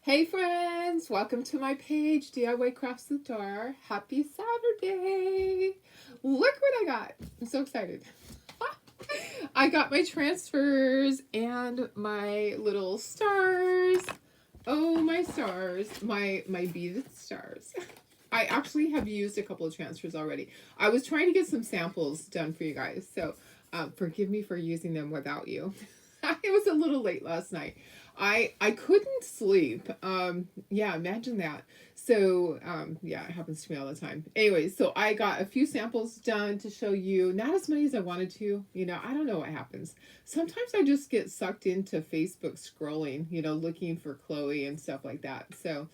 Hey friends, welcome to my page, DIY Crafts the Door. Happy Saturday! Look what I got. I'm so excited. I got my transfers and my little stars. Oh, my stars. My beaded stars. I actually have used a couple of transfers already. I was trying to get some samples done for you guys, so forgive me for using them without you. It was a little late last night. I couldn't sleep. Yeah, imagine that. So yeah, it happens to me all the time. Anyways, so I got a few samples done to show you. Not as many as I wanted to. I don't know what happens. Sometimes I just get sucked into Facebook scrolling. Looking for Chloe and stuff like that. So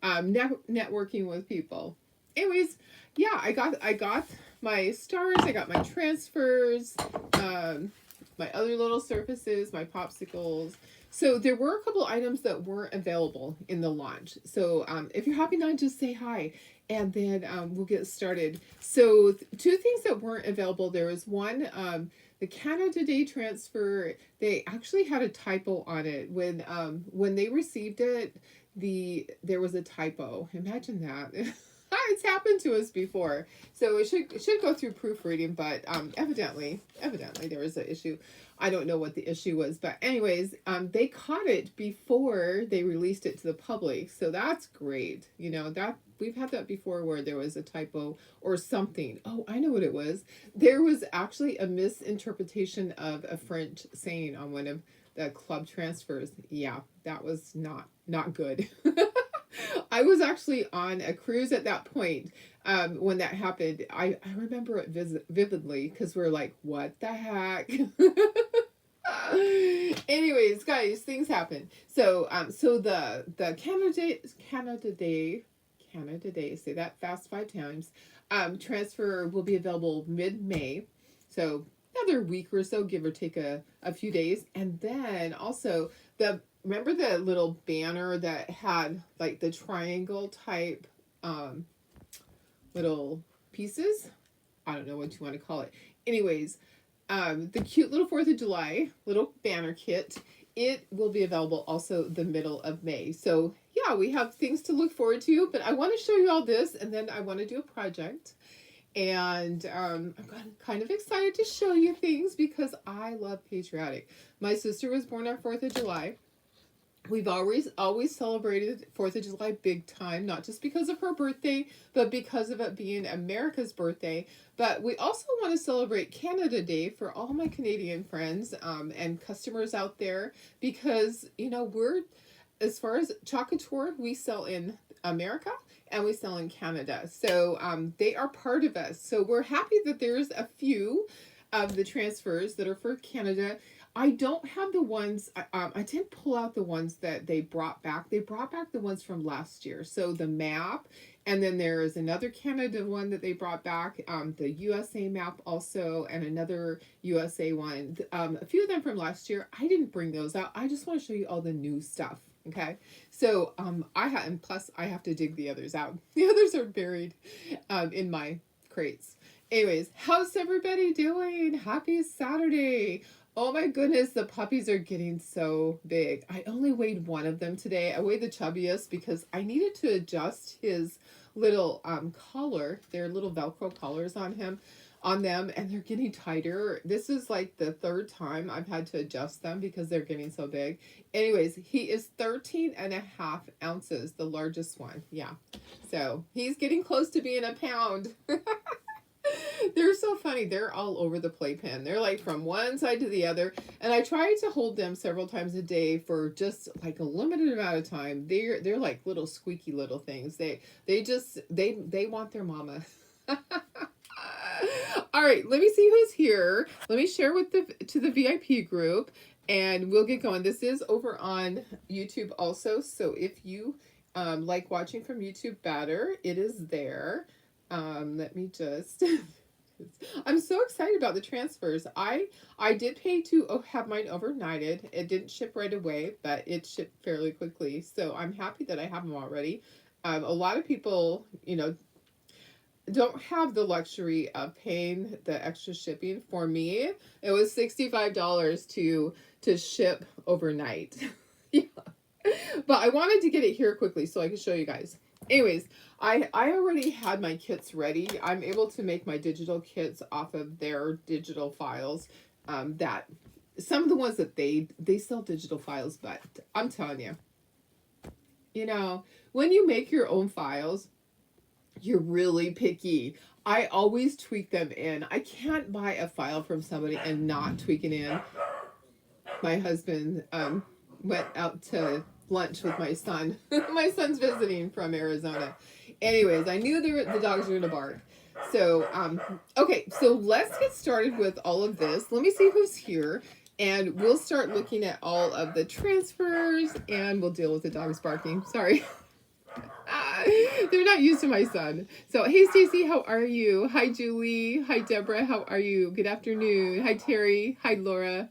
networking with people. Anyways, yeah, I got my stars. I got my transfers. My other little surfaces, my popsicles. So there were a couple items that weren't available in the launch. So if you're hopping on, just say hi, and then we'll get started. So two things that weren't available. There was one, the Canada Day transfer. They actually had a typo on it when they received it. There was a typo. Imagine that. It's happened to us before, so it should go through proofreading, but evidently there was an issue. I don't know what the issue was, but anyways, they caught it before they released it to the public, so that's great. That we've had that before where there was a typo or something. Oh, I know what it was. There was actually a misinterpretation of a French saying on one of the club transfers. Yeah, that was not good. I was actually on a cruise at that point when that happened. I remember it vividly because we're like, what the heck? Anyways, guys, things happen. So the Canada Day, say that fast 5 times. Transfer will be available mid-May. So another week or so, give or take a few days. And then also remember the little banner that had like the triangle type little pieces? I don't know what you want to call it. Anyways, the cute little 4th of July little banner kit, it will be available also the middle of May. So yeah, we have things to look forward to, but I want to show you all this, and then I want to do a project. And I'm kind of excited to show you things because I love Patriotic. My sister was born on 4th of July. We've always celebrated 4th of July big time, not just because of her birthday, but because of it being America's birthday. But we also want to celebrate Canada Day for all my Canadian friends and customers out there, because we're, as far as Chocator, we sell in America and we sell in Canada, so they are part of us. So we're happy that there's a few of the transfers that are for Canada. I don't have the ones. I did pull out the ones that they brought back. They brought back the ones from last year. So the map, and then there is another Canada one that they brought back. The USA map also, and another USA one. A few of them from last year. I didn't bring those out. I just want to show you all the new stuff. Okay, so and plus I have to dig the others out. The others are buried in my crates. Anyways, how's everybody doing? Happy Saturday. Oh my goodness, the puppies are getting so big. I only weighed one of them today. I weighed the chubbiest because I needed to adjust his little collar, their little Velcro collars on them, and they're getting tighter. This is like the third time I've had to adjust them because they're getting so big. Anyways, he is 13 and a half ounces, the largest one. Yeah. So he's getting close to being a pound. They're so funny. They're all over the playpen. They're like from one side to the other. And I try to hold them several times a day for just like a limited amount of time. They're like little squeaky little things. They want their mama. All right, let me see who's here. Let me share to the VIP group, and we'll get going. This is over on YouTube also. So if you like watching from YouTube better, it is there. Let me just I'm so excited about the transfers. I did pay to have mine overnighted. It didn't ship right away, but it shipped fairly quickly. So I'm happy that I have them already. A lot of people, don't have the luxury of paying the extra shipping. For me, it was $65 to ship overnight. Yeah. But I wanted to get it here quickly so I could show you guys. Anyways, I already had my kits ready. I'm able to make my digital kits off of their digital files. That some of the ones that they sell digital files, but I'm telling you, when you make your own files, you're really picky. I always tweak them in. I can't buy a file from somebody and not tweak it in. My husband went out to lunch with my son. My son's visiting from Arizona. Anyways, I knew the dogs were going to bark. So, okay, so let's get started with all of this. Let me see who's here. And we'll start looking at all of the transfers and we'll deal with the dogs barking. Sorry. They're not used to my son. So, hey, Stacy, how are you? Hi, Julie. Hi, Deborah. How are you? Good afternoon. Hi, Terry. Hi, Laura.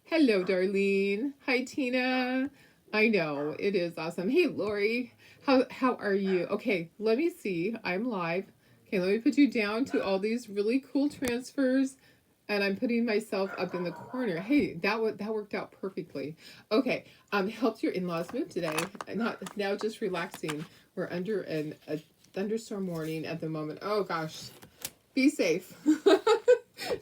Hello, Darlene. Hi, Tina. I know, it is awesome. Hey, Lori. How are you? Okay, let me see. I'm live. Okay, let me put you down to all these really cool transfers. And I'm putting myself up in the corner. Hey, that worked out perfectly. Okay, helped your in-laws move today. Not now, just relaxing. We're under a thunderstorm warning at the moment. Oh gosh, be safe.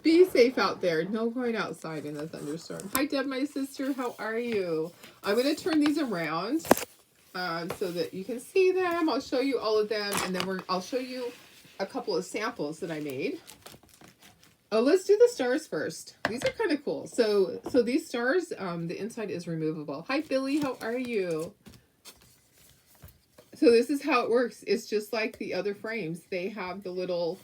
Be safe out there. No going outside in a thunderstorm. Hi, Deb, my sister. How are you? I'm going to turn these around so that you can see them. I'll show you all of them, and then I'll show you a couple of samples that I made. Oh, let's do the stars first. These are kind of cool. So these stars, the inside is removable. Hi, Billy. How are you? So this is how it works. It's just like the other frames. They have the little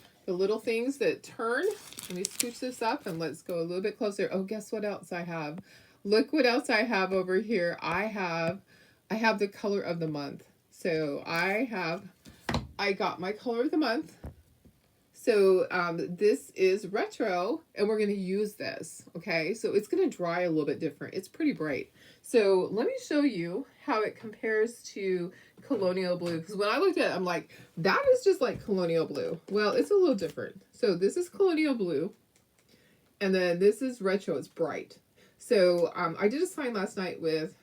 things that turn. Let me scooch this up and let's go a little bit closer. Oh, guess what else I have? Look what else I have over here. I have the color of the month. So I got my color of the month. So this is retro, and we're going to use this, okay? So it's going to dry a little bit different. It's pretty bright. So let me show you how it compares to colonial blue, because when I looked at it, I'm like, that is just like colonial blue. Well, it's a little different. So this is colonial blue, and then this is retro. It's bright. So I did a sign last night with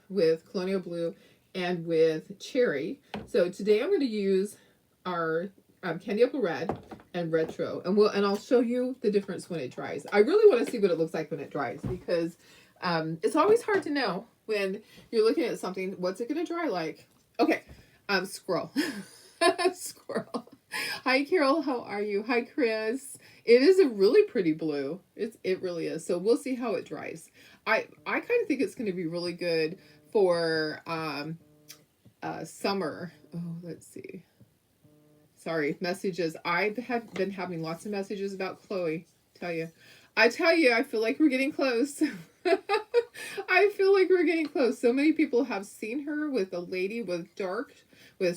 colonial blue and with cherry. So today I'm going to use our candy apple red and retro, and I'll show you the difference when it dries. I really want to see what it looks like when it dries, because it's always hard to know when you're looking at something, what's it going to dry like. Okay, squirrel. Squirrel. Hi, Carol. How are you? Hi, Chris. It is a really pretty blue. It really is. So we'll see how it dries. I kind of think it's going to be really good for summer. Oh, let's see. Sorry, messages. I've been having lots of messages about Chloe. I tell you, I feel like we're getting close. I feel like we're getting close. So many people have seen her with a lady with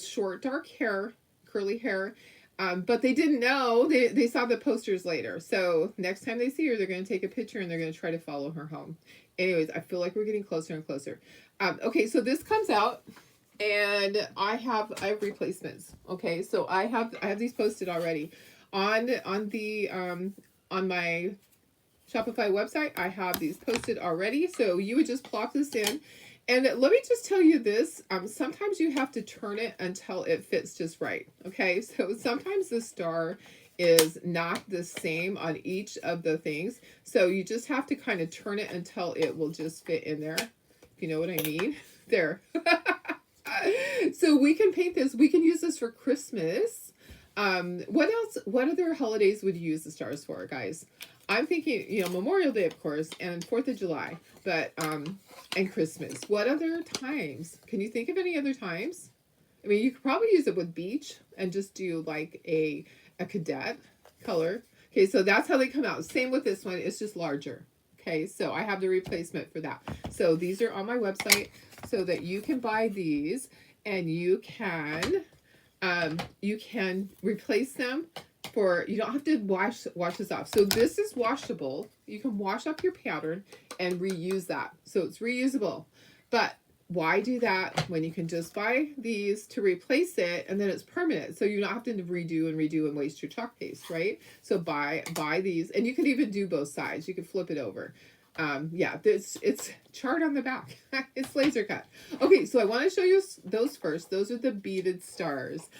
short, dark hair, curly hair. But they didn't know. They saw the posters later. So next time they see her, they're going to take a picture and they're going to try to follow her home. Anyways, I feel like we're getting closer and closer. Okay, so this comes out. And I have replacements. Okay, so I have these posted already on my Shopify website. I have these posted already. So you would just plop this in, and let me just tell you this. Sometimes you have to turn it until it fits just right. Okay, so sometimes the star is not the same on each of the things. So you just have to kind of turn it until it will just fit in there. If you know what I mean. There. So we can paint this. We can use this for Christmas. What else? What other holidays would you use the stars for, guys? I'm thinking, Memorial Day, of course, and 4th of July, but, and Christmas. What other times? Can you think of any other times? I mean, you could probably use it with beach and just do like a cadet color. Okay, so that's how they come out. Same with this one. It's just larger. Okay, so I have the replacement for that. So these are on my website so that you can buy these and you can replace them you don't have to wash this off. So this is washable. You can wash up your pattern and reuse that. So it's reusable. But why do that when you can just buy these to replace it and then it's permanent? So you don't have to redo and waste your chalk paste, right? So buy these, and you can even do both sides. You can flip it over. Yeah, it's charred on the back. It's laser cut. Okay, so I want to show you those first. Those are the beaded stars.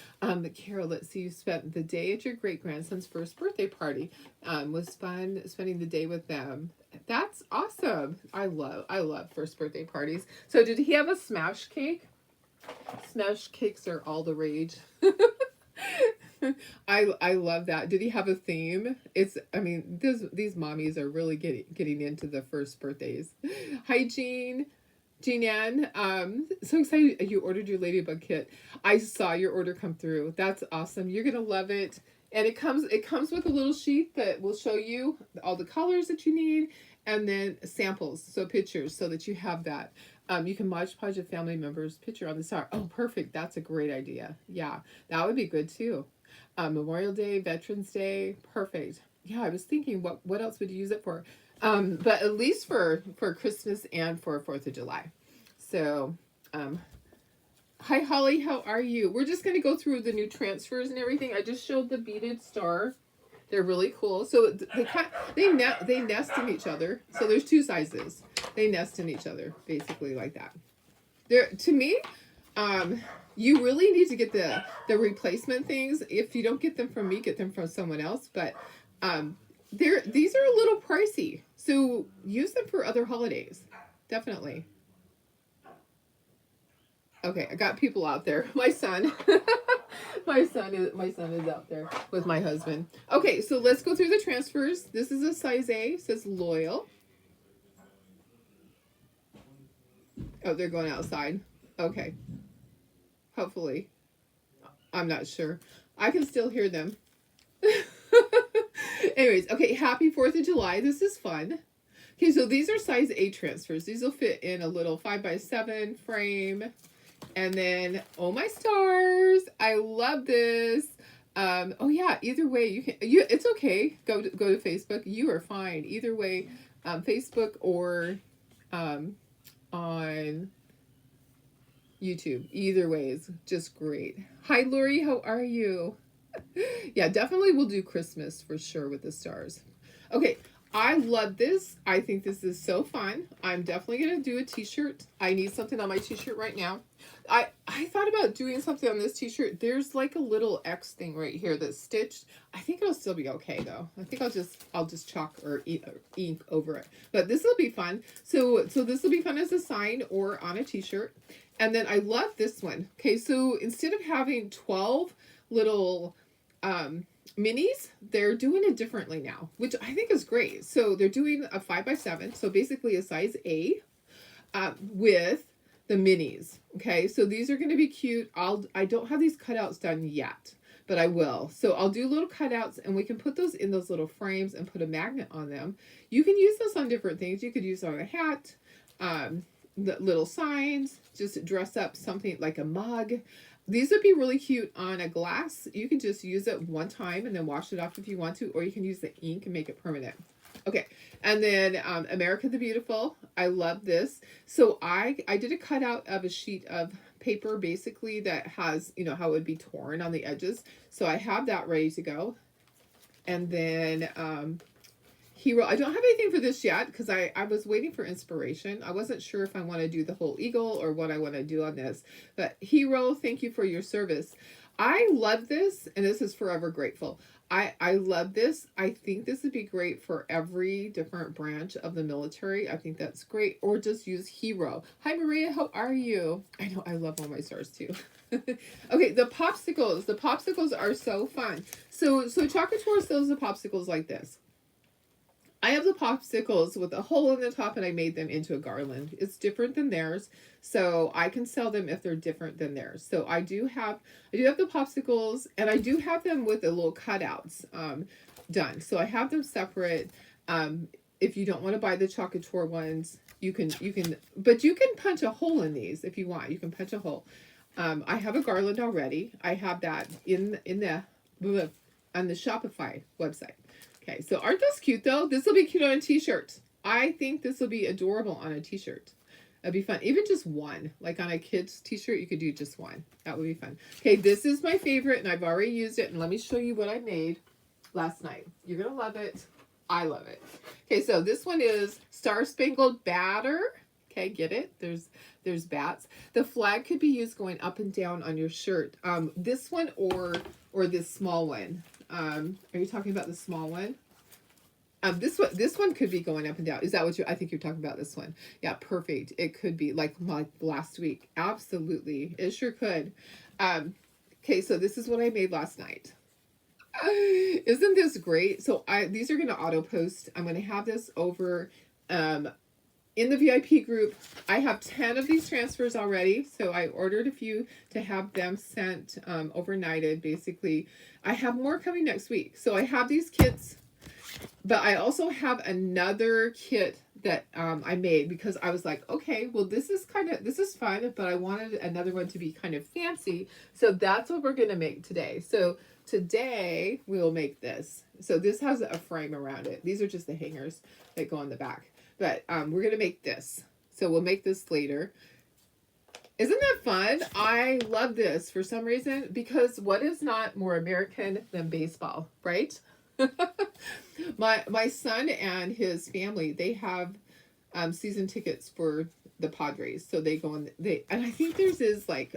Carol, let's see, you spent the day at your great grandson's first birthday party. Was fun spending the day with them. That's awesome. I love first birthday parties. So did he have a smash cake? Smash cakes are all the rage. I love that. Did he have a theme? I mean, these mommies are really getting into the first birthdays. Hi, Jean. Jean Ann, so excited you ordered your ladybug kit. I saw your order come through. That's awesome. You're gonna love it. And it comes with a little sheet that will show you all the colors that you need, and then samples, so pictures, so that you have that. You can Mod Podge a family member's picture on the star. Oh, perfect. That's a great idea. Yeah, that would be good too. Memorial Day, Veterans Day, perfect. Yeah, I was thinking, what else would you use it for? But at least for Christmas and for 4th of July. So, hi Holly, how are you? We're just gonna go through the new transfers and everything. I just showed the beaded star. They're really cool. So they nest in each other. So there's two sizes. They nest in each other, basically like that. To me, you really need to get the replacement things. If you don't get them from me, get them from someone else. But these are a little pricey, so use them for other holidays. Definitely. Okay, I got people out there. My son. my son is out there with my husband. Okay, so let's go through the transfers. This is a size A. It says loyal. Oh, they're going outside. Okay. Hopefully. I'm not sure. I can still hear them. Anyways, okay, happy 4th of July. This is fun. Okay, so these are size A transfers. These will fit in a little 5x7 frame. And then, oh my stars, I love this. Oh yeah, either way, it's okay. Go to Facebook. You are fine. Either way, Facebook or on YouTube. Either way is just great. Hi, Lori, how are you? Yeah, definitely we'll do Christmas for sure with the stars. Okay, I love this. I think this is so fun. I'm definitely going to do a t-shirt. I need something on my t-shirt right now. I thought about doing something on this t-shirt. There's like a little X thing right here that's stitched. I think it'll still be okay though. I think I'll just chalk or ink over it. But this will be fun. So this will be fun as a sign or on a t-shirt. And then I love this one. Okay, so instead of having 12 little minis, they're doing it differently now, which I think is great. So they're doing a 5x7, so basically a size A, with the minis. Okay, so these are going to be cute. I don't have these cutouts done yet, but I will. So I'll do little cutouts, and we can put those in those little frames and put a magnet on them. You can use those on different things. You could use it on a hat, the little signs, just dress up something like a mug. These would be really cute on a glass. You can just use it one time and then wash it off if you want to, or you can use the ink and make it permanent. Okay, and then America the Beautiful. I love this. So I did a cutout of a sheet of paper, basically, that has, you know, how it would be torn on the edges. So I have that ready to go. And then Hero. I don't have anything for this yet because I was waiting for inspiration. I wasn't sure if I want to do the whole eagle or what I want to do on this. But Hero, thank you for your service. I love this, and this is forever grateful. I love this. I think this would be great for every different branch of the military. I think that's great. Or just use Hero. Hi, Maria. How are you? I know I love all my stars too. Okay, the popsicles. The popsicles are so fun. So Chocolate Tour sells the popsicles like this. I have the popsicles with a hole in the top, and I made them into a garland. It's different than theirs, so I can sell them if they're different than theirs. So I do have the popsicles, and I do have them with the little cutouts done. So I have them separate. If you don't want to buy the Chocolate Ones, you can punch a hole in these if you want. You can punch a hole. I have a garland already. I have that on the Shopify website. Okay, so aren't those cute though? This will be cute on a t-shirt. I think this will be adorable on a t-shirt. That'd be fun. Even just one. Like on a kid's t-shirt, you could do just one. That would be fun. Okay, this is my favorite, and I've already used it. And let me show you what I made last night. You're going to love it. I love it. Okay, so this one is Star Spangled Batter. Okay, get it? There's bats. The flag could be used going up and down on your shirt. This one or this small one. Are you talking about the small one? This one could be going up and down. Is that what I think you're talking about this one? Yeah, perfect. It could be like last week. Absolutely. It sure could. Okay, so this is what I made last night. Isn't this great? So these are going to auto post. I'm going to have this over in the VIP group. I have 10 of these transfers already. So I ordered a few to have them sent overnighted, basically. I have more coming next week. So I have these kits, but I also have another kit that I made because I was like, okay, well, this is fun, but I wanted another one to be kind of fancy. So that's what we're going to make today. So today we'll make this. So this has a frame around it. These are just the hangers that go on the back. But we're going to make this. So we'll make this later. Isn't that fun? I love this for some reason because what is not more American than baseball, right? my son and his family, they have season tickets for the Padres, so they go and I think theirs is like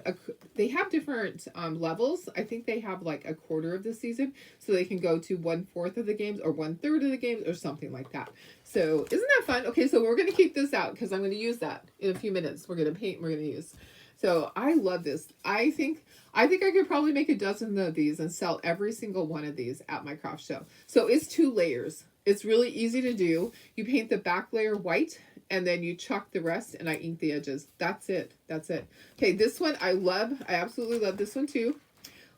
they have different levels. I think they have like a quarter of the season, so they can go to 1/4 of the games or 1/3 of the games or something like that. So isn't that fun? Okay, so we're gonna keep this out because I'm gonna use that in a few minutes. We're gonna paint. We're gonna use. So I love this. I think I could probably make a dozen of these and sell every single one of these at my craft show. So it's 2 layers. It's really easy to do. You paint the back layer white and then you chalk the rest and I ink the edges. That's it. That's it. Okay, this one I love. I absolutely love this one too.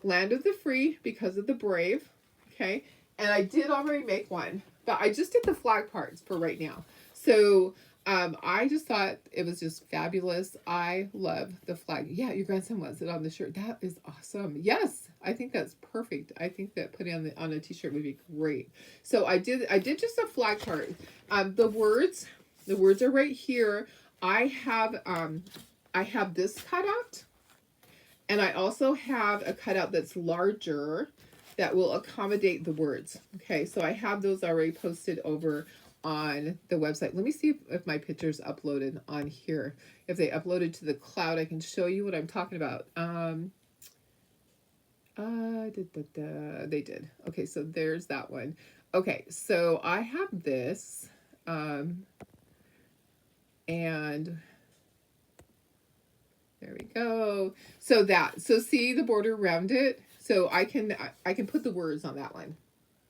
Land of the Free because of the brave. Okay, and I did already make one, but I just did the flag parts for right now. So I just thought it was just fabulous. I love the flag. Yeah, your grandson was it on the shirt. That is awesome. Yes, I think that's perfect. I think that putting on a t-shirt would be great. So I did just a flag part. The words are right here. I have this cutout, and I also have a cutout that's larger that will accommodate the words. Okay, so I have those already posted over on the website. Let me see if my picture's uploaded on here. If they uploaded to the cloud, I can show you what I'm talking about. They did. Okay, so there's that one. Okay, so I have this, and there we go. So see the border around it. So I can put the words on that one.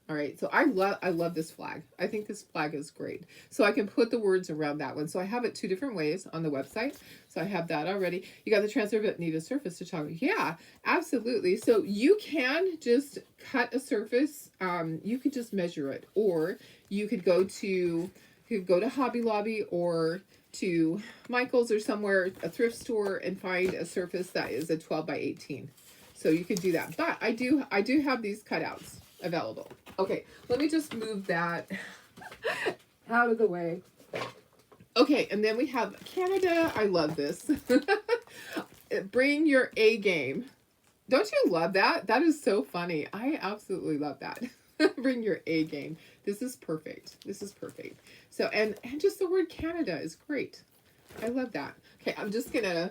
All right, so I love this flag. I think this flag is great. So I can put the words around that one. So I have it 2 different ways on the website. So I have that already. You got the transfer but need a surface to chalk. Yeah, absolutely. So you can just cut a surface. You could just measure it, or you could go to Hobby Lobby or to Michael's or somewhere, a thrift store, and find a surface that is a 12 by 18. So you could do that. But I do have these cutouts available. Okay, let me just move that out of the way. Okay, and then we have Canada. I love this. Bring your A game. Don't you love that? That is so funny. I absolutely love that. Bring your A game. This is perfect. This is perfect. So, and just the word Canada is great. I love that. Okay, I just gotta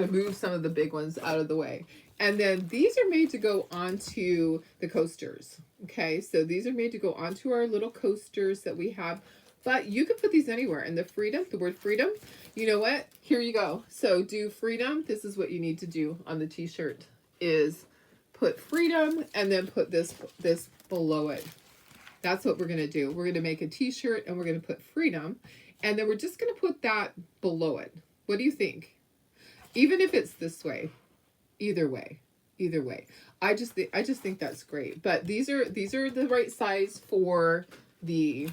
move some of the big ones out of the way. And then these are made to go onto the coasters. Okay, so these are made to go onto our little coasters that we have. But you can put these anywhere. And the word freedom, you know what? Here you go. So do freedom. This is what you need to do on the t-shirt is put freedom and then put this below it. That's what we're going to do. We're going to make a t-shirt and we're going to put freedom. And then we're just going to put that below it. What do you think? Even if it's this way. Either way. I just think that's great. But these are the right size for the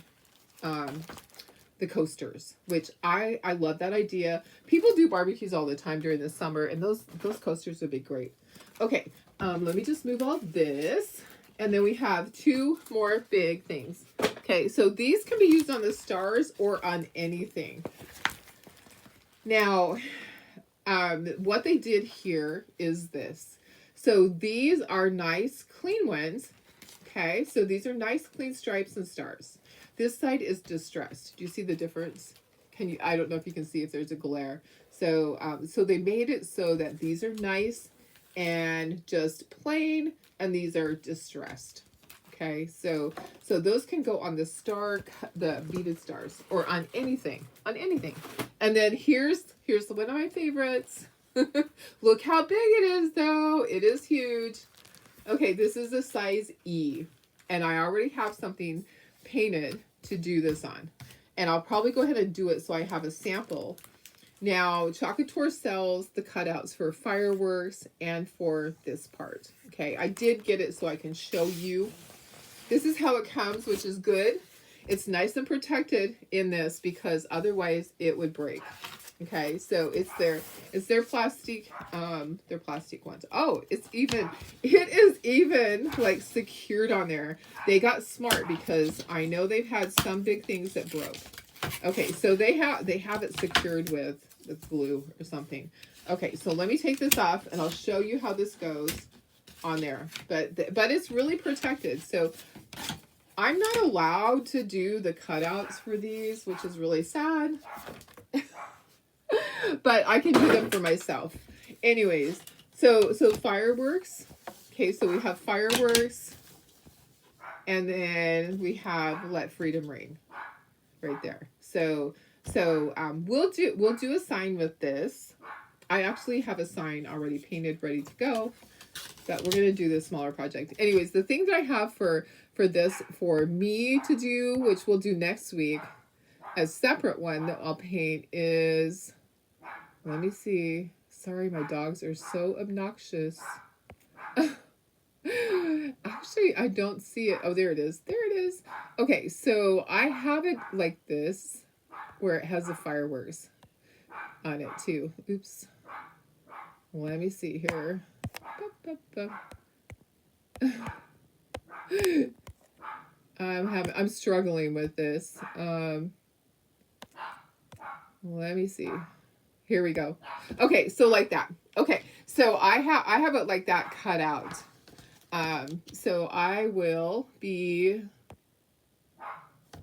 coasters, which I love that idea. People do barbecues all the time during the summer, and those coasters would be great. Okay, let me just move all this, and then we have 2 more big things. Okay, so these can be used on the stars or on anything. Now, what they did here is this. So these are nice, clean ones. Okay, so these are nice, clean stripes and stars. This side is distressed. Do you see the difference? Can you, I don't know if you can see if there's a glare. So, so they made it so that these are nice and just plain, and these are distressed. Okay, so those can go on the star, the beaded stars, or on anything, And then here's one of my favorites. Look how big it is, though. It is huge. Okay, this is a size E, and I already have something painted to do this on, and I'll probably go ahead and do it so I have a sample. Now, Chocolate Tour sells the cutouts for fireworks and for this part. Okay, I did get it so I can show you. This is how it comes, which is good. It's nice and protected in this because otherwise it would break. Okay, so it's their plastic ones. Oh, it is even like secured on there. They got smart because I know they've had some big things that broke. Okay, so they have it secured with glue or something. Okay, so let me take this off and I'll show you how this goes on there. But it's really protected. So I'm not allowed to do the cutouts for these, which is really sad. But I can do them for myself. Anyways, so fireworks. Okay, so we have fireworks. And then we have Let Freedom Ring right there. So we'll do a sign with this. I actually have a sign already painted, ready to go. But we're gonna do this smaller project. Anyways, the thing that I have for this for me to do, which we'll do next week, a separate one that I'll paint is, let me see. Sorry, my dogs are so obnoxious. Actually, I don't see it. Oh, there it is. There it is. Okay, so I have it like this, where it has the fireworks on it too. Oops. Let me see here. I'm struggling with this. Let me see. Here we go. Okay, so like that. Okay, so I have it like that cut out. So I will be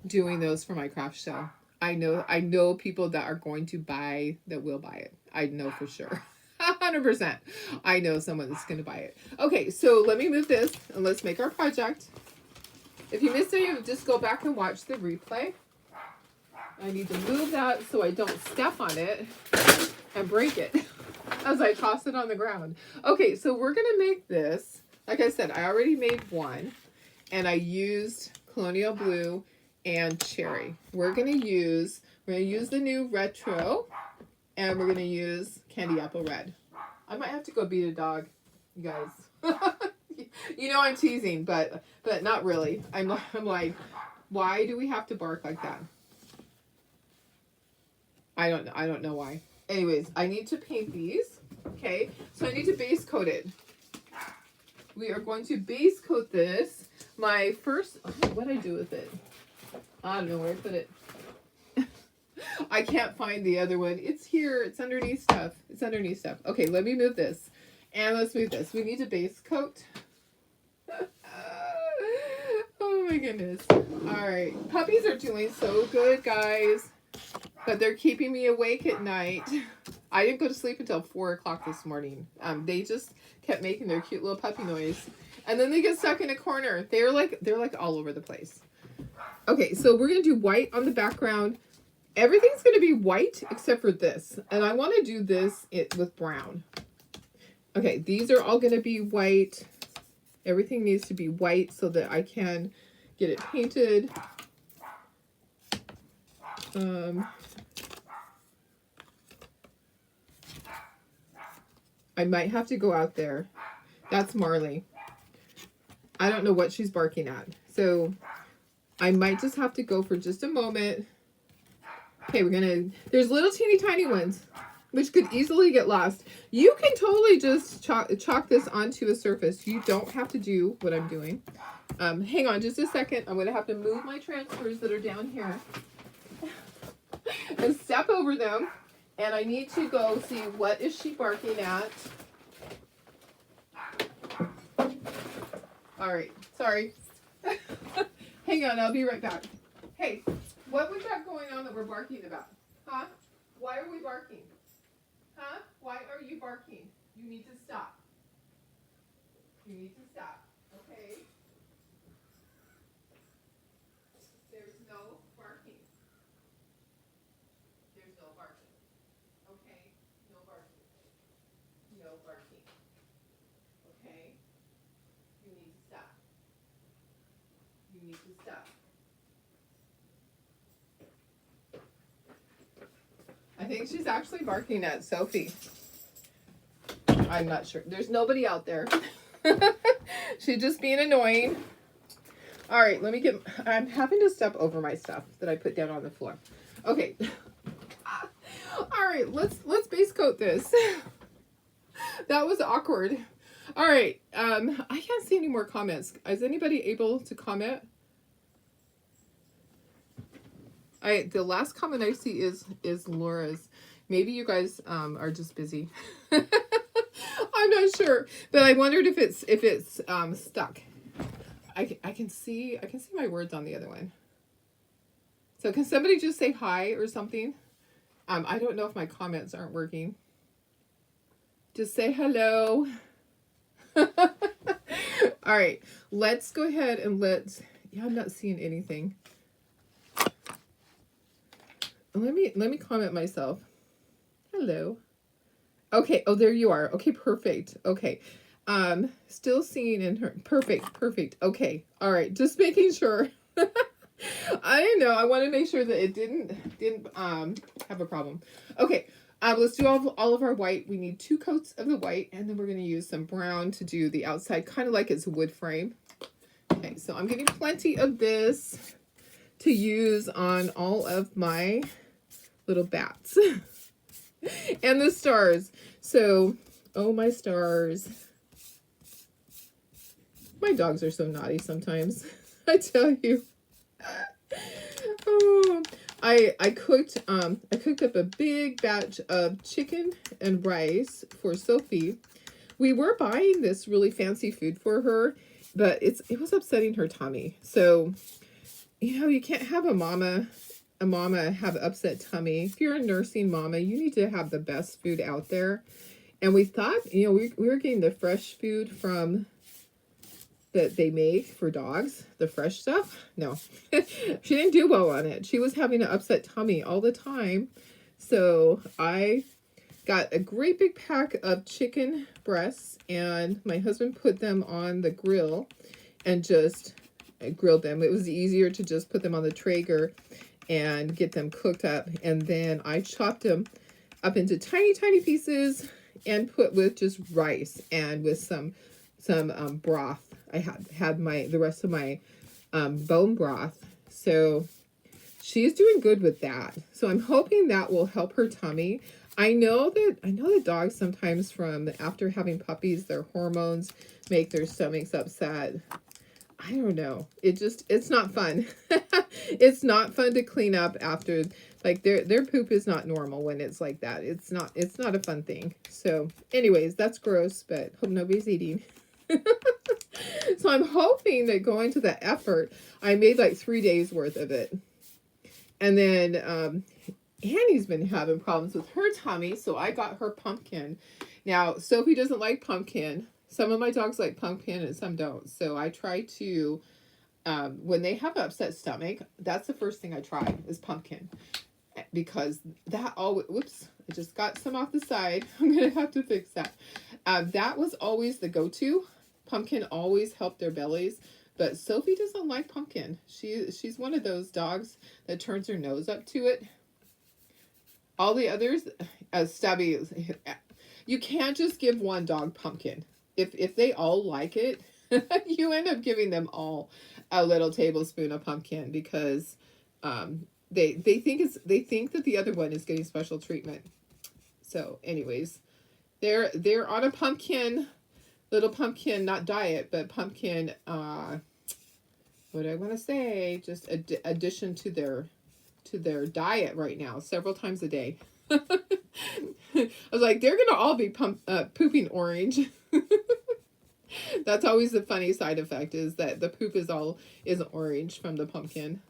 doing those for my craft show. I know people that are going to buy, that will buy it. I know for sure. 100%. I know someone that's going to buy it. Okay, so let me move this and let's make our project. If you missed any of it, just go back and watch the replay. I need to move that so I don't step on it and break it as I toss it on the ground. Okay, so we're going to make this. Like I said, I already made one, and I used Colonial Blue and Cherry. We're going to use the new Retro, and we're going to use Candy Apple Red. I might have to go beat a dog, you guys. You know I'm teasing, but not really. I'm like, why do we have to bark like that? I don't know why. Anyways, I need to paint these. Okay, so I need to base coat it. We are going to base coat this. My first, what did I do with it? I don't know where I put it. I can't find the other one. It's here. It's underneath stuff. Okay, let me move this. And let's move this. We need to base coat. Oh my goodness. All right. Puppies are doing so good, guys. But they're keeping me awake at night. I didn't go to sleep until 4 o'clock this morning. They just kept making their cute little puppy noise. And then they get stuck in a corner. They're like all over the place. Okay, so we're going to do white on the background. Everything's going to be white except for this. And I want to do this with brown. Okay, these are all going to be white. Everything needs to be white so that I can get it painted. I might have to go out there. That's Marley. I don't know what she's barking at. So I might just have to go for just a moment. Okay, there's little teeny tiny ones, which could easily get lost. You can totally just chalk this onto a surface. You don't have to do what I'm doing. Hang on just a second. I'm going to have to move my transfers that are down here and step over them. And I need to go see what is she barking at. All right, sorry. Hang on, I'll be right back. Hey, what we got going on that we're barking about? Huh? Why are we barking? Huh? Why are you barking? You need to stop. You need to stop. Okay? There's no barking. There's no barking. Okay? No barking. No barking. Okay? You need to stop. You need to stop. I think she's actually barking at Sophie. I'm not sure. There's nobody out there. She's just being annoying. All right, let me get. I'm having to step over my stuff that I put down on the floor. Okay. All right, let's base coat this. That was awkward. All right. I can't see any more comments. Is anybody able to comment? The last comment I see is Laura's. Maybe you guys are just busy. I'm not sure, but I wondered if it's stuck. I can see my words on the other one. So can somebody just say hi or something? I don't know if my comments aren't working. Just say hello. All right, let's go ahead and yeah, I'm not seeing anything. Let me comment myself. Hello. Okay. Oh, there you are. Okay, perfect. Okay. Still seeing in her. Perfect. Okay. All right. Just making sure. I know. I want to make sure that it didn't have a problem. Okay. Let's do all of our white. We need 2 coats of the white, and then we're going to use some brown to do the outside, kind of like it's a wood frame. Okay. So I'm getting plenty of this to use on all of my little bats. And the stars. So, oh, my stars. My dogs are so naughty sometimes. I tell you. Oh, I cooked up a big batch of chicken and rice for Sophie. We were buying this really fancy food for her, but it was upsetting her tummy. So, you know, you can't have a mama have upset tummy. If you're a nursing mama, you need to have the best food out there. And we thought, you know, we were getting the fresh food from that they make for dogs, the fresh stuff. No, she didn't do well on it. She was having an upset tummy all the time. So I got a great big pack of chicken breasts, and my husband put them on the grill and just grilled them. It was easier to just put them on the Traeger and get them cooked up, and then I chopped them up into tiny pieces and put with just rice and with some broth. I had the rest of my bone broth. So she's doing good with that. So I'm hoping that will help her tummy. I know that dogs sometimes, from after having puppies, their hormones make their stomachs upset. I don't know. It's not fun. It's not fun to clean up after, like, their poop is not normal when it's like that. It's not a fun thing. So anyways, that's gross, but hope nobody's eating. So I'm hoping that going to that effort, I made like 3 days worth of it. And then Annie's been having problems with her tummy, so I got her pumpkin. Now, Sophie doesn't like pumpkin. Some of my dogs like pumpkin and some don't. So I try to, when they have an upset stomach, that's the first thing I try is pumpkin. Because that always, whoops, I just got some off the side. I'm going to have to fix that. That was always the go-to. Pumpkin always helped their bellies. But Sophie doesn't like pumpkin. She's one of those dogs that turns her nose up to it. All the others, Stubby, you can't just give one dog pumpkin. If they all like it, you end up giving them all a little tablespoon of pumpkin, because they think that the other one is getting special treatment. So anyways, they're on a little pumpkin, not diet, but pumpkin, what do I want to say? Just addition to their diet right now, several times a day. I was like, they're gonna all be pooping orange. That's always the funny side effect, is that the poop is orange from the pumpkin.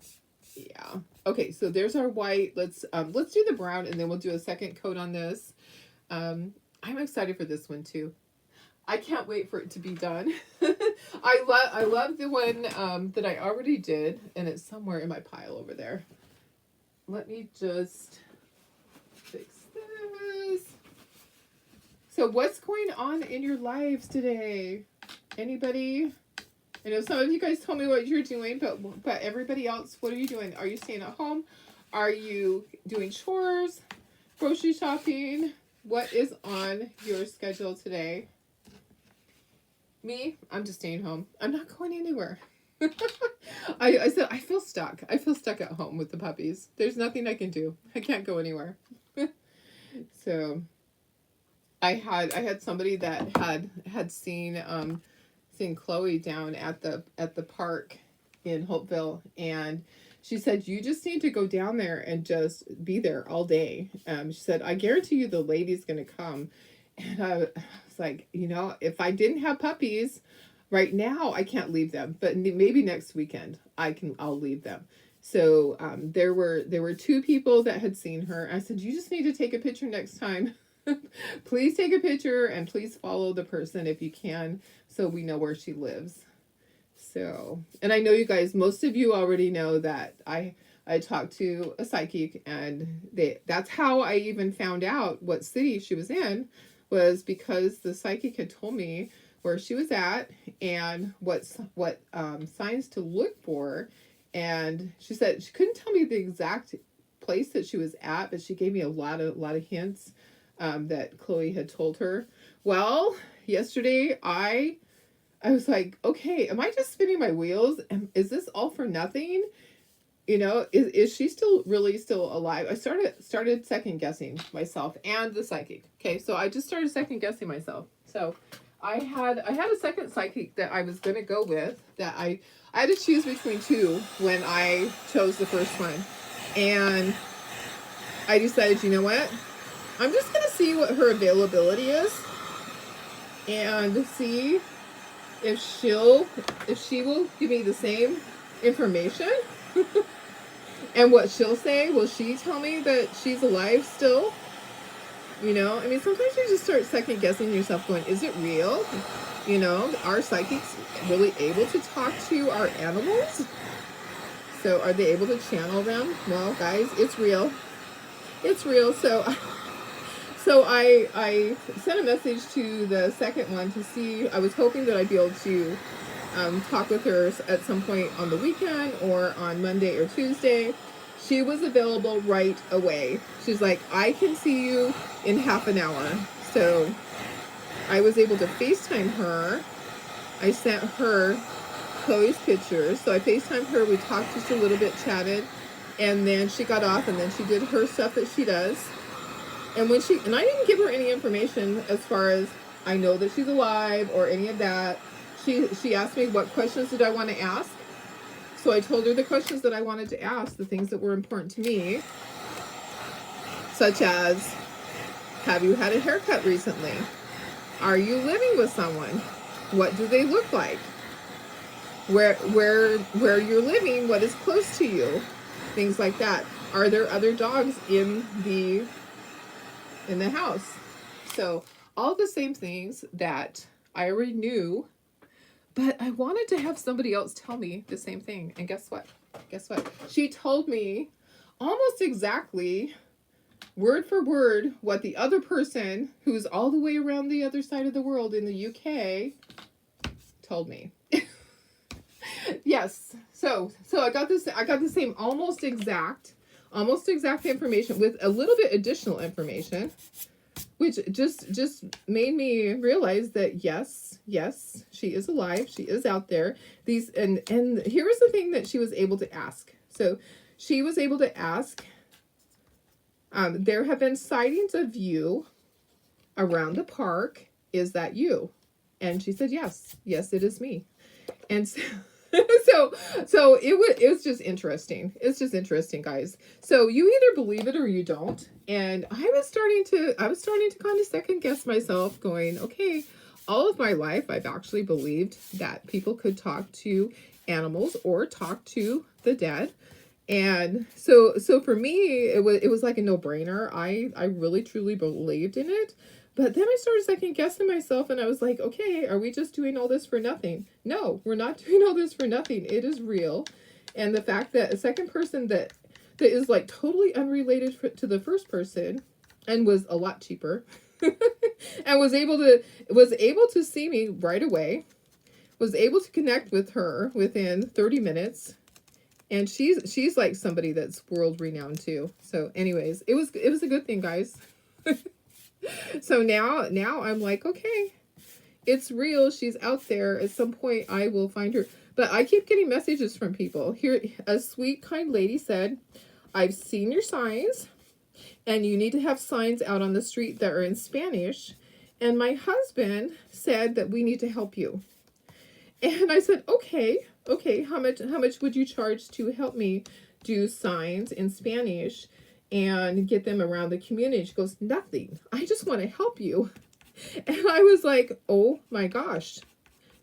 Yeah. Okay, so there's our white. Let's do the brown, and then we'll do a second coat on this. I'm excited for this one too. I can't wait for it to be done. I love the one that I already did, and it's somewhere in my pile over there. Let me just fix this. So what's going on in your lives today? Anybody? I know some of you guys told me what you're doing, but everybody else, what are you doing? Are you staying at home? Are you doing chores? Grocery shopping? What is on your schedule today? Me, I'm just staying home. I'm not going anywhere. I said I feel stuck. I feel stuck at home with the puppies. There's nothing I can do. I can't go anywhere. So I had somebody that had seen Chloe down at the park in Hopeville, and she said, you just need to go down there and just be there all day. She said, I guarantee you the lady's gonna come. And I was like, if I didn't have puppies right now, I can't leave them, but maybe next weekend I'll leave them. So there were two people that had seen her. I said, you just need to take a picture next time. Please take a picture, and please follow the person if you can, so we know where she lives. So, and I know you guys, most of you already know that I talked to a psychic, and that's how I even found out what city she was in, was because the psychic had told me where she was at and what signs to look for. And she said she couldn't tell me the exact place that she was at, but she gave me a lot of hints that Chloe had told her. Well, yesterday I was like, okay, am I just spinning my wheels? Is this all for nothing? Is she still alive? I started second guessing myself and the psychic. Okay, so I just started second guessing myself. So I had a second psychic that I was gonna go with, that I had to choose between two when I chose the first one. And I decided, you know what? I'm just gonna see what her availability is and see if she will give me the same information. And what she'll say. Will she tell me that she's alive still? Sometimes you just start second guessing yourself, going, is it real? Are psychics really able to talk to our animals? So are they able to channel them? Well, guys, it's real. It's real. So I sent a message to the second one to see. I was hoping that I'd be able to talk with her at some point on the weekend or on Monday or Tuesday. She was available right away. She's like, I can see you in half an hour. So I was able to FaceTime her. I sent her Chloe's pictures. So I FaceTimed her. We talked just a little bit, chatted, and then she got off, and then she did her stuff that she does. And I didn't give her any information as far as I know that she's alive or any of that. She asked me what questions did I want to ask. So I told her the questions that I wanted to ask, the things that were important to me, such as, have you had a haircut recently? Are you living with someone? What do they look like? Where you're living, what is close to you? Things like that. Are there other dogs in the house? So all the same things that I already knew. But I wanted to have somebody else tell me the same thing. And guess what? She told me almost exactly, word for word, what the other person, who's all the way around the other side of the world in the UK, told me. Yes. So I got the same almost exact information with a little bit additional information, which just made me realize that yes, she is alive. She is out there. And here was the thing that she was able to ask. So she was able to ask, there have been sightings of you around the park. Is that you? And she said, yes, it is me. And so it was just interesting. It's just interesting, guys. So you either believe it or you don't. And I was starting to kind of second guess myself, going, okay, all of my life I've actually believed that people could talk to animals or talk to the dead. And so for me, it was like a no-brainer. I really truly believed in it. But then I started second guessing myself, and I was like, okay, are we just doing all this for nothing? No, we're not doing all this for nothing. It is real. And the fact that a second person that is like totally unrelated to the first person and was a lot cheaper and was able to see me right away, was able to connect with her within 30 minutes, and she's like somebody that's world renowned too. So anyways, it was a good thing, guys. So now I'm like, okay, it's real. She's out there. At some point I will find her. But I keep getting messages from people. Here, a sweet, kind lady said, I've seen your signs, and you need to have signs out on the street that are in Spanish. And my husband said that we need to help you. And I said, okay, how much would you charge to help me do signs in Spanish and get them around the community? She goes, nothing. I just want to help you. And I was like, oh my gosh.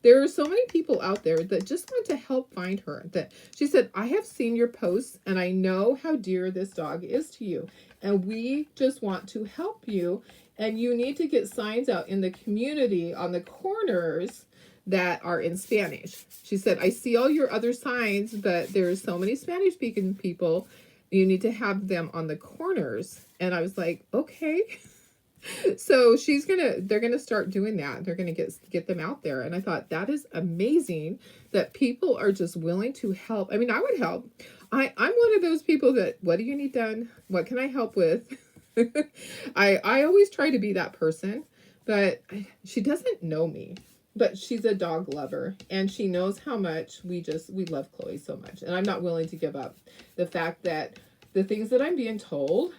There are so many people out there that just want to help find her. That she said, I have seen your posts and I know how dear this dog is to you. And we just want to help you. And you need to get signs out in the community on the corners that are in Spanish. She said, I see all your other signs, but there's so many Spanish speaking people. You need to have them on the corners. And I was like, okay. So they're gonna start doing that. They're gonna get them out there. And I thought that is amazing that people are just willing to help. I mean, I would help. I'm one of those people that, what do you need done? What can I help with? I always try to be that person, but she doesn't know me. But she's a dog lover, and she knows how much we love Chloe so much. And I'm not willing to give up the fact that the things that I'm being told,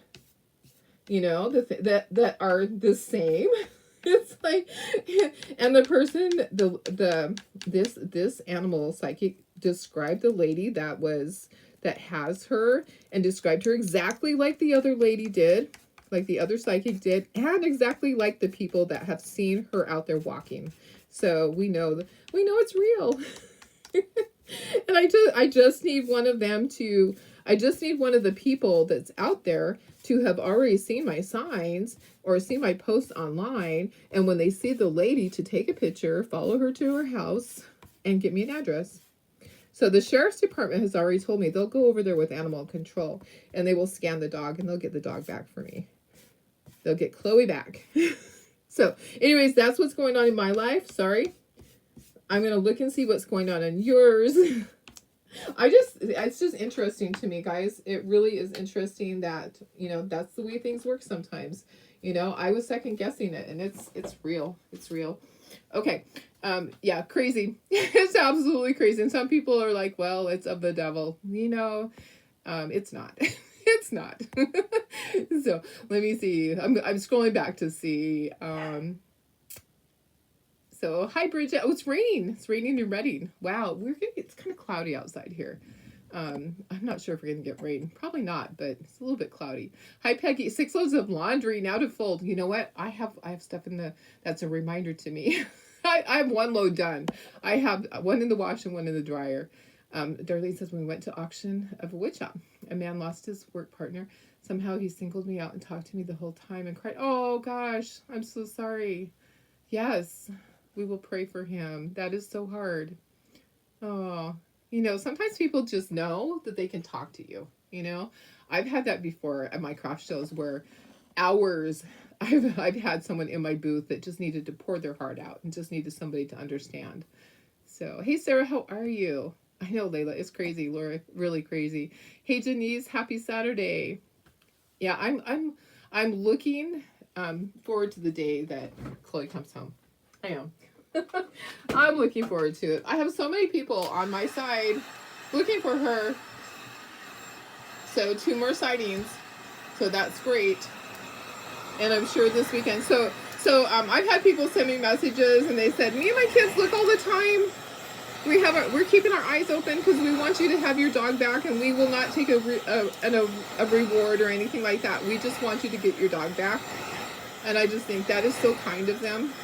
that are the same. It's like, and the person, this animal psychic described the lady that has her, and described her exactly like the other lady did, like the other psychic did, and exactly like the people that have seen her out there walking. So we know it's real. And I just need one of them to, I just need one of the people that's out there to have already seen my signs or seen my posts online. And when they see the lady, to take a picture, follow her to her house, and get me an address. So the sheriff's department has already told me they'll go over there with animal control, and they will scan the dog, and they'll get the dog back for me. They'll get Chloe back. So anyways, that's what's going on in my life. Sorry. I'm going to look and see what's going on in yours. It's just interesting to me, guys. It really is interesting that, that's the way things work sometimes. I was second guessing it, and it's real. It's real. Okay. Yeah, crazy. It's absolutely crazy. And some people are like, well, it's of the devil. It's not. It's not. So let me see. I'm scrolling back to see. So hi Bridget. Oh, it's raining. It's raining in Reading. Wow, it's kind of cloudy outside here. I'm not sure if we're gonna get rain. Probably not, but it's a little bit cloudy. Hi Peggy. 6 loads of laundry now to fold. You know what? I have stuff that's a reminder to me. I have 1 load done. I have 1 in the wash and 1 in the dryer. Darlene says, when we went to auction of a wood shop, a man lost his work partner. Somehow he singled me out and talked to me the whole time and cried. Oh gosh, I'm so sorry. Yes, we will pray for him. That is so hard. Oh, sometimes people just know that they can talk to you. I've had that before at my craft shows where hours I've had someone in my booth that just needed to pour their heart out and just needed somebody to understand. So, hey Sarah, how are you? I know, Layla, it's crazy. Laura, really crazy. Hey, Denise, happy Saturday. Yeah, I'm looking forward to the day that Chloe comes home. I am. I'm looking forward to it. I have so many people on my side looking for her. So 2 more sightings. So that's great. And I'm sure this weekend. So I've had people send me messages, and they said, me and my kids look all the time. We're keeping our eyes open because we want you to have your dog back, and we will not take a reward or anything like that. We just want you to get your dog back. And I just think that is so kind of them.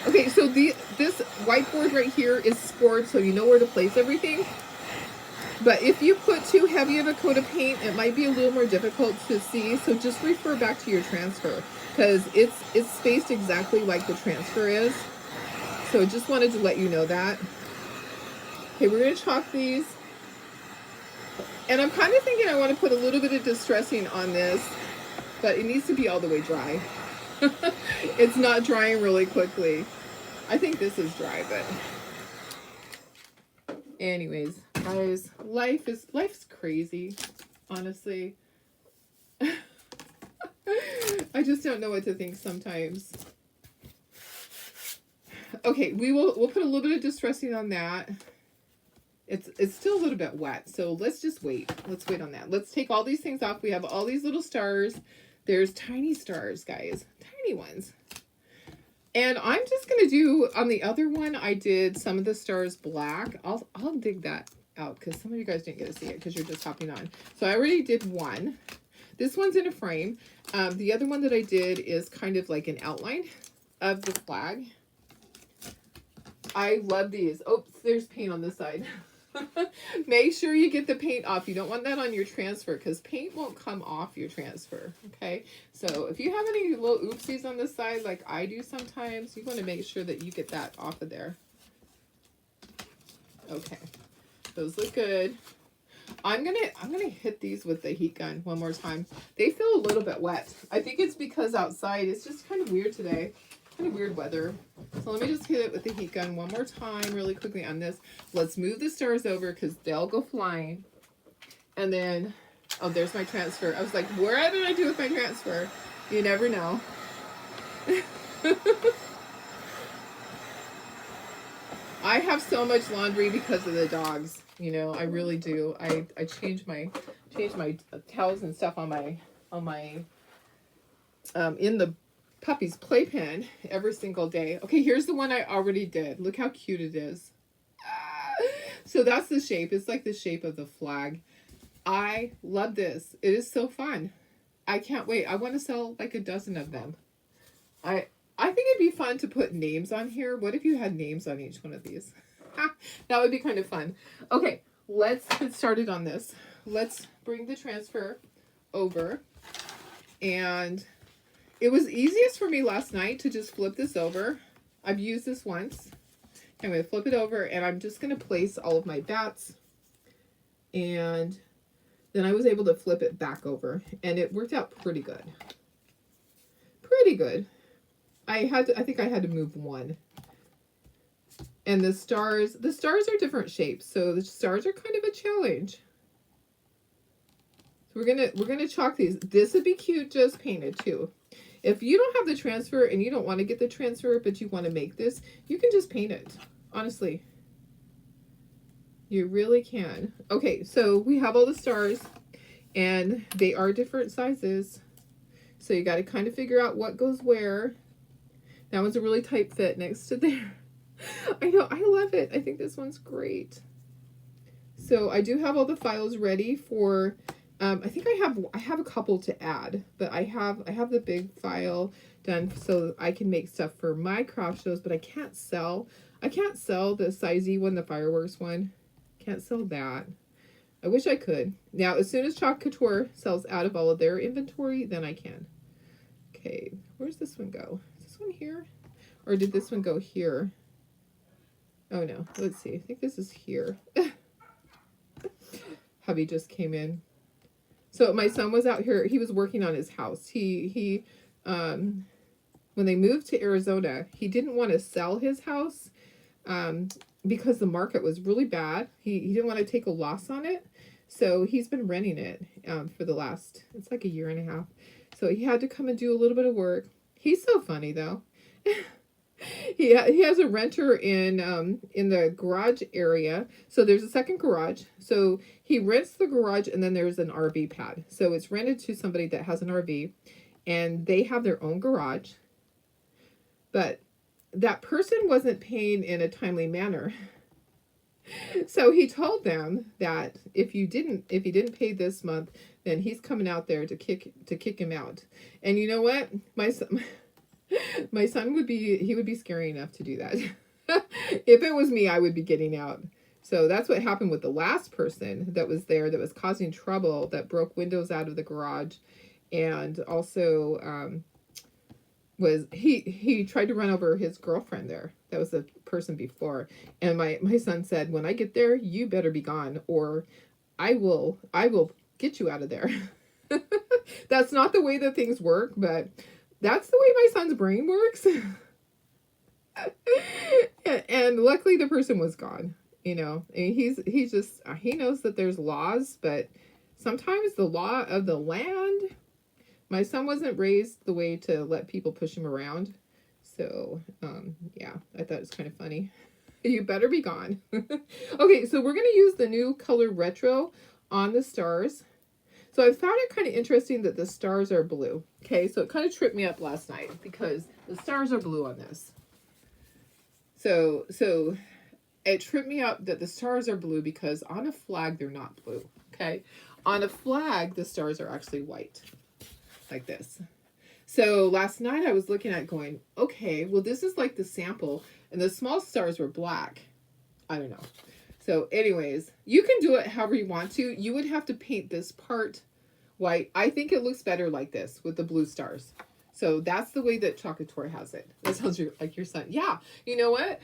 Okay, so this whiteboard right here is scored so you know where to place everything. But if you put too heavy of a coat of paint, it might be a little more difficult to see. So just refer back to your transfer, because it's spaced exactly like the transfer is. So just wanted to let you know that. Okay, we're going to chalk these. And I'm kind of thinking I want to put a little bit of distressing on this, but it needs to be all the way dry. It's not drying really quickly. I think this is dry, but anyways, guys, life's crazy, honestly. I just don't know what to think sometimes. Okay, we'll put a little bit of distressing on that. It's still a little bit wet, so let's just wait. Let's wait on that. Let's take all these things off. We have all these little stars. There's tiny stars, guys. Tiny ones. And I'm just going to do, on the other one, I did some of the stars black. I'll dig that out because some of you guys didn't get to see it because you're just hopping on. So I already did one. This one's in a frame. The other one that I did is kind of like an outline of the flag. I love these. Oh, there's paint on this side. Make sure you get the paint off. You don't want that on your transfer because paint won't come off your transfer. Okay, so if you have any little oopsies on this side like I do sometimes, you want to make sure that you get that off of there. Okay, those look good. I'm gonna hit these with the heat gun one more time. They feel a little bit wet. I think it's because outside it's just kind of weird today. Kind of weird weather. So let me just hit it with the heat gun one more time really quickly on this. Let's move the stars over because they'll go flying. And then, oh, there's my transfer. I was like, what did I do with my transfer? You never know. I have so much laundry because of the dogs. You know, I really do. I change my towels and stuff on my in the puppy's playpen every single day. Okay, here's the one I already did. Look how cute it is. So that's the shape. It's like the shape of the flag. I love this. It is so fun. I can't wait. I want to sell like a dozen of them. I think it'd be fun to put names on here. What if you had names on each one of these? That would be kind of fun. Okay, let's get started on this. Let's bring the transfer over. And it was easiest for me last night to just flip this over. I've used this once. I'm going to flip it over and I'm just going to place all of my bats. And then I was able to flip it back over and it worked out pretty good. Pretty good. I think I had to move one. And the stars are different shapes. So the stars are kind of a challenge. So we're gonna chalk these. This would be cute just painted too. If you don't have the transfer and you don't want to get the transfer, but you want to make this, you can just paint it. Honestly. You really can. Okay, so we have all the stars and they are different sizes. So you got to kind of figure out what goes where. That one's a really tight fit next to there. I know, I love it. I think this one's great. So I do have all the files ready for, I think I have a couple to add, but I have the big file done so I can make stuff for my craft shows, but I can't sell the size E one, the fireworks one. Can't sell that. I wish I could. Now, as soon as Chalk Couture sells out of all of their inventory, then I can. Okay, where's this one go? Is this one here? Or did this one go here? Oh no, let's see. I think this is here. Hubby just came in. So my son was out here. He was working on his house. He when they moved to Arizona, he didn't want to sell his house because the market was really bad. He didn't want to take a loss on it. So he's been renting it for the last, it's like a year and a half. So he had to come and do a little bit of work. He's so funny though. He has a renter in the garage area. So there's a second garage. So he rents the garage and then there's an RV pad. So it's rented to somebody that has an RV and they have their own garage. But that person wasn't paying in a timely manner. So he told them that if he didn't pay this month, then he's coming out there to kick him out. And you know what? My son would be scary enough to do that. If it was me, I would be getting out. So that's what happened with the last person that was there that was causing trouble, that broke windows out of the garage, and also was he tried to run over his girlfriend there. That was the person before. And my son said, when I get there, you better be gone, or I will get you out of there. That's not the way that things work, but that's the way my son's brain works. And luckily the person was gone, you know. And he's just, he knows that there's laws, but sometimes the law of the land, my son wasn't raised the way to let people push him around. So yeah, I thought it was kind of funny. You better be gone. Okay, so we're going to use the new color retro on the stars. So I found it kind of interesting that the stars are blue. Okay, so it kind of tripped me up last night because the stars are blue on this. So it tripped me up that the stars are blue because on a flag they're not blue. Okay, on a flag the stars are actually white, like this. So last night I was looking at going, okay, well this is like the sample, and the small stars were black. I don't know. So anyways, you can do it however you want to. You would have to paint this part white. I think it looks better like this with the blue stars. So that's the way that Chocator has it. That sounds like your son. Yeah, you know what?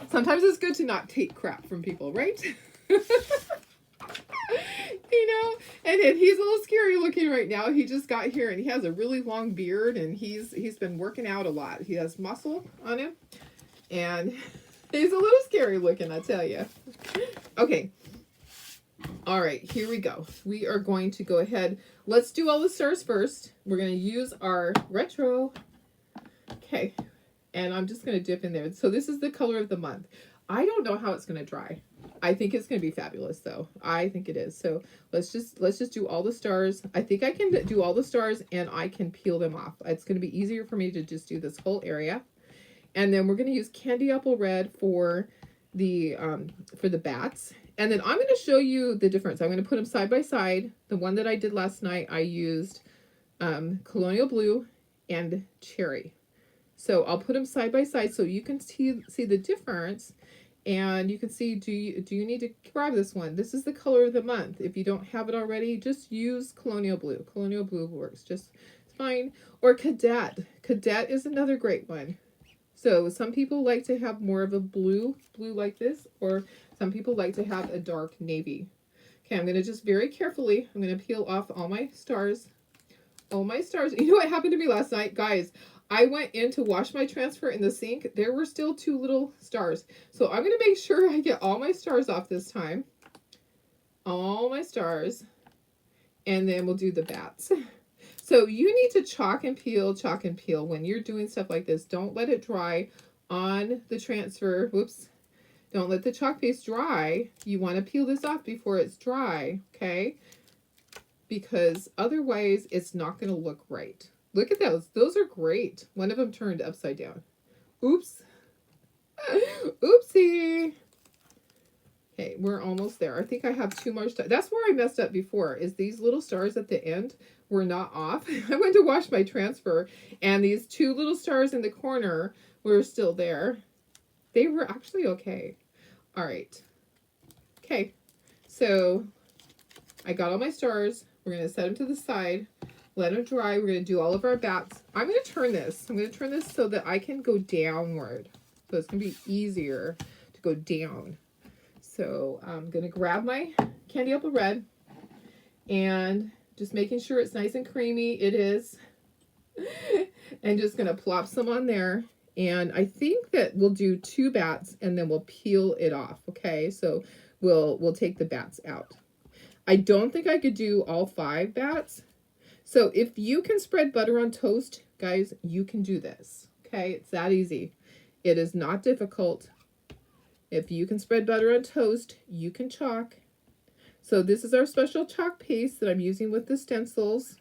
Sometimes it's good to not take crap from people, right? You know, and he's a little scary looking right now. He just got here and he has a really long beard, and he's been working out a lot. He has muscle on him, and he's a little scary looking, I tell you. Okay. All right, here we go. We are going to go ahead. Let's do all the stars first. We're going to use our retro. Okay. And I'm just going to dip in there. So this is the color of the month. I don't know how it's going to dry. I think it's going to be fabulous though. I think it is. So let's just do all the stars. I think I can do all the stars and I can peel them off. It's going to be easier for me to just do this whole area. And then we're going to use candy apple red for the bats. And then I'm going to show you the difference. I'm going to put them side by side. The one that I did last night, I used colonial blue and cherry. So I'll put them side by side so you can see the difference. And you can see, do you need to grab this one? This is the color of the month. If you don't have it already, just use colonial blue. Colonial blue works just fine. Or cadet. Cadet is another great one. So some people like to have more of a blue like this, or some people like to have a dark navy. Okay, I'm going to just very carefully, I'm going to peel off all my stars. All my stars. You know what happened to me last night? Guys, I went in to wash my transfer in the sink. There were still 2 little stars. So I'm going to make sure I get all my stars off this time. All my stars. And then we'll do the bats. So you need to chalk and peel when you're doing stuff like this. Don't let it dry on the transfer. Whoops. Don't let the chalk paste dry. You want to peel this off before it's dry, okay? Because otherwise it's not going to look right. Look at those. Those are great. One of them turned upside down. Oops. Oopsie. Okay, we're almost there. I think I have 2 more stars. That's where I messed up before, is these little stars at the end were not off. I went to wash my transfer, and these 2 little stars in the corner were still there. They were actually okay. All right. Okay, so I got all my stars. We're going to set them to the side. Let them dry. We're going to do all of our bats. I'm going to turn this. I'm going to turn this so that I can go downward. So it's going to be easier to go down. So I'm going to grab my candy apple red and just making sure it's nice and creamy. It is. And just going to plop some on there. And I think that we'll do 2 bats and then we'll peel it off. Okay, so we'll take the bats out. I don't think I could do all 5 bats. So if you can spread butter on toast, guys, you can do this. Okay, it's that easy. It is not difficult. If you can spread butter on toast, you can chalk. So this is our special chalk paste that I'm using with the stencils,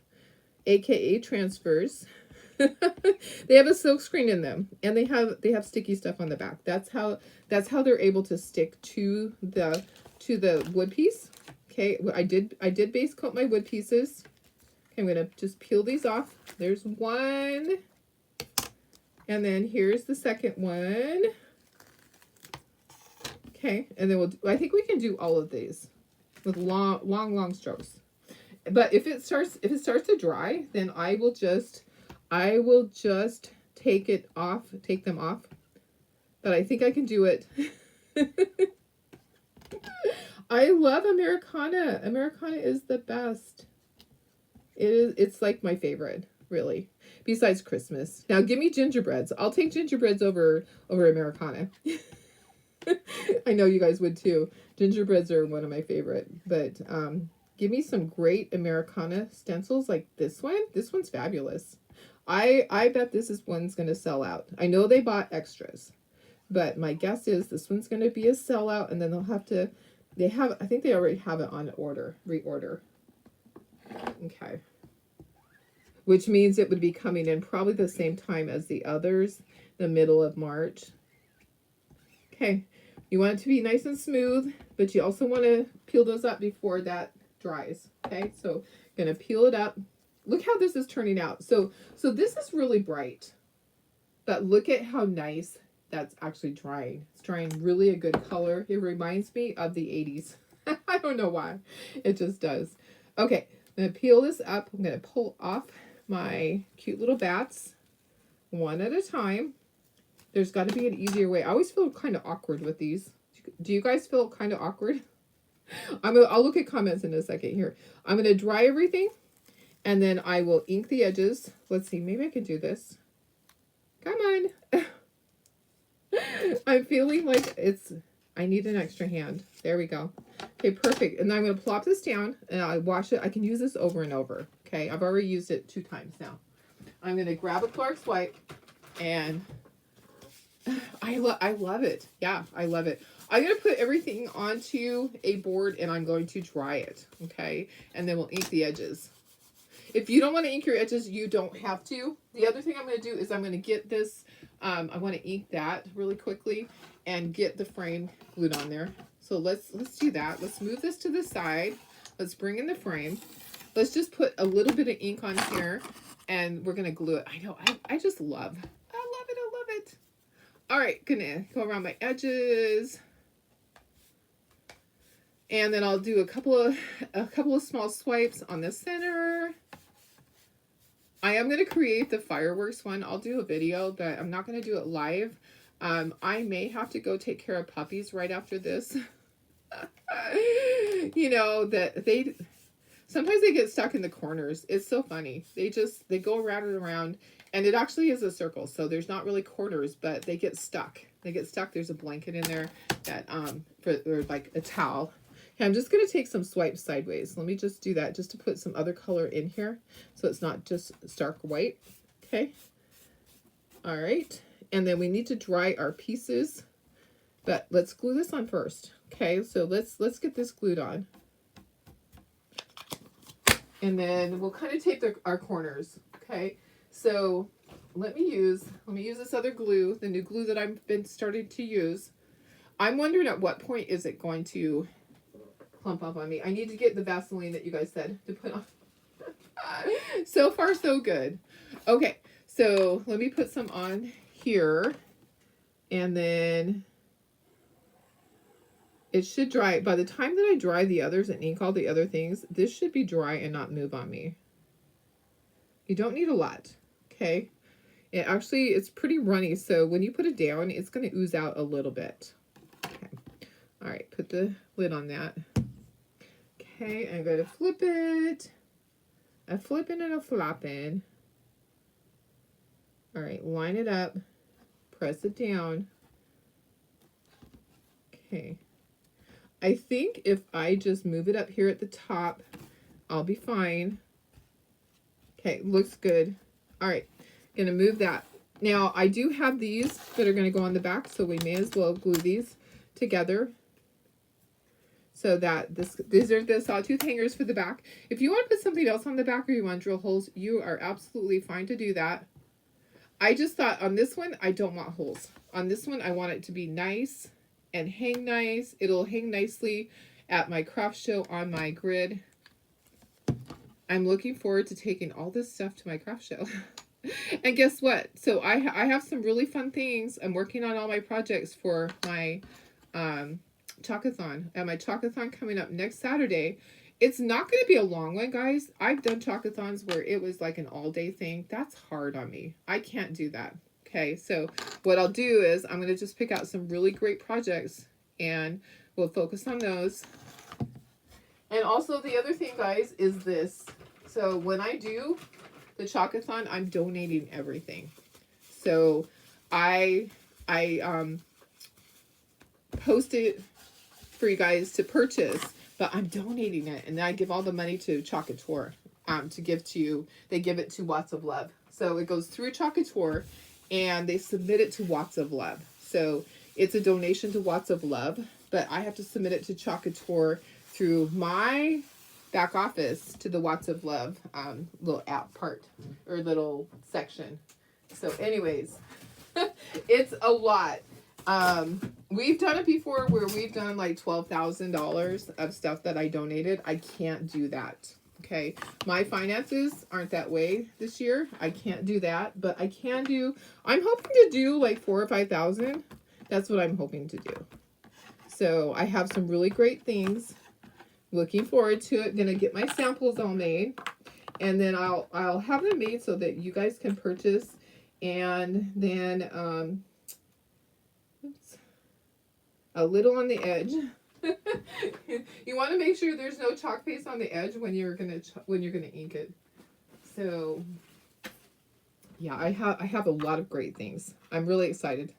aka transfers. They have a silk screen in them, and they have sticky stuff on the back. That's how they're able to stick to the wood piece. Okay, I did base coat my wood pieces. Okay, I'm gonna just peel these off. There's one, and then here's the second one. Okay, and then I think we can do all of these with long strokes. But if it starts to dry, then I will just take them off. But I think I can do it. I love Americana. Americana is the best. It's like my favorite, really. Besides Christmas. Now give me gingerbreads. I'll take gingerbreads over Americana. I know you guys would too. Gingerbreads are one of my favorite. But give me some great Americana stencils like this one. This one's fabulous. I bet one's gonna sell out. I know they bought extras, but my guess is this one's gonna be a sellout, and then I think they already have it on reorder. Okay. Which means it would be coming in probably the same time as the others, the middle of March. Okay. You want it to be nice and smooth, but you also want to peel those up before that dries. Okay. So I'm going to peel it up. Look how this is turning out. So this is really bright, but look at how nice that's actually drying. It's drying really a good color. It reminds me of the 80s. I don't know why. It just does. Okay. I'm going to peel this up. I'm going to pull off my cute little bats one at a time. There's got to be an easier way. I always feel kind of awkward with these. Do you guys feel kind of awkward? I'll look at comments in a second here. I'm going to dry everything, and then I will ink the edges. Let's see. Maybe I can do this. Come on. I'm feeling like I need an extra hand. There we go. Okay, perfect. And then I'm going to plop this down, and I wash it. I can use this over and over. Okay, I've already used it 2 times now. I'm going to grab a Clark's wipe, and I love it. Yeah, I love it. I'm going to put everything onto a board, and I'm going to dry it. Okay, and then we'll ink the edges. If you don't want to ink your edges, you don't have to. The other thing I'm going to do is I'm going to get this, I want to ink that really quickly and get the frame glued on there. So let's do that. Let's move this to the side. Let's bring in the frame. Let's just put a little bit of ink on here, and we're going to glue it. I know, I just love it. All right, gonna go around my edges. And then I'll do a couple of small swipes on the center. I am going to create the fireworks one. I'll do a video, but I'm not going to do it live. I may have to go take care of puppies right after this. You know, sometimes they get stuck in the corners. It's so funny. They go around and around, and it actually is a circle. So there's not really corners, but they get stuck. There's a blanket in there that, or like a towel. Okay, I'm just going to take some swipes sideways. Let me just do that just to put some other color in here so it's not just stark white. Okay. All right. And then we need to dry our pieces, but let's glue this on first. Okay, so let's get this glued on. And then we'll kind of tape our corners. Okay, so let me use this other glue, the new glue that I've been starting to use. I'm wondering at what point is it going to clump up on me. I need to get the Vaseline that you guys said to put on. So far, so good. Okay, so let me put some on here, and then it should dry. By the time that I dry the others and ink all the other things, this should be dry and not move on me. You don't need a lot, okay? It's pretty runny, so when you put it down, it's going to ooze out a little bit. Okay. All right, put the lid on that. Okay, I'm going to flip it. A flipping and a flopping. All right, line it up. Press it down. Okay. I think if I just move it up here at the top, I'll be fine. Okay, looks good. All right, gonna move that. Now, I do have these that are gonna go on the back, so we may as well glue these together. So that these are the sawtooth hangers for the back. If you want to put something else on the back or you want to drill holes, you are absolutely fine to do that. I just thought on this one, I don't want holes. On this one, I want it to be nice and hang nice. It'll hang nicely at my craft show on my grid. I'm looking forward to taking all this stuff to my craft show. And guess what? So I have some really fun things. I'm working on all my projects for my Chocathon. And my Chocathon coming up next Saturday. It's not going to be a long one, guys. I've done Chocathons where it was like an all-day thing. That's hard on me. I can't do that. Okay, so what I'll do is I'm going to just pick out some really great projects and we'll focus on those. And also the other thing, guys, is this. So when I do the Chocathon, I'm donating everything. So I post it for you guys to purchase, but I'm donating it, and then I give all the money to Chocator to give to you. They give it to Watts of Love. So it goes through Chocator, and they submit it to Watts of Love. So it's a donation to Watts of Love, but I have to submit it to Chocator through my back office to the Watts of Love little app part or little section. So anyways, it's a lot. We've done it before where we've done like $12,000 of stuff that I donated. I can't do that. Okay. My finances aren't that way this year. I can't do that, but I can do, I'm hoping to do like 4,000 or 5,000. That's what I'm hoping to do. So I have some really great things. Looking forward to it. Gonna get my samples all made, and then I'll have them made so that you guys can purchase. And then a little on the edge. You want to make sure there's no chalk paste on the edge when you're gonna ink it. So yeah, I have a lot of great things. I'm really excited.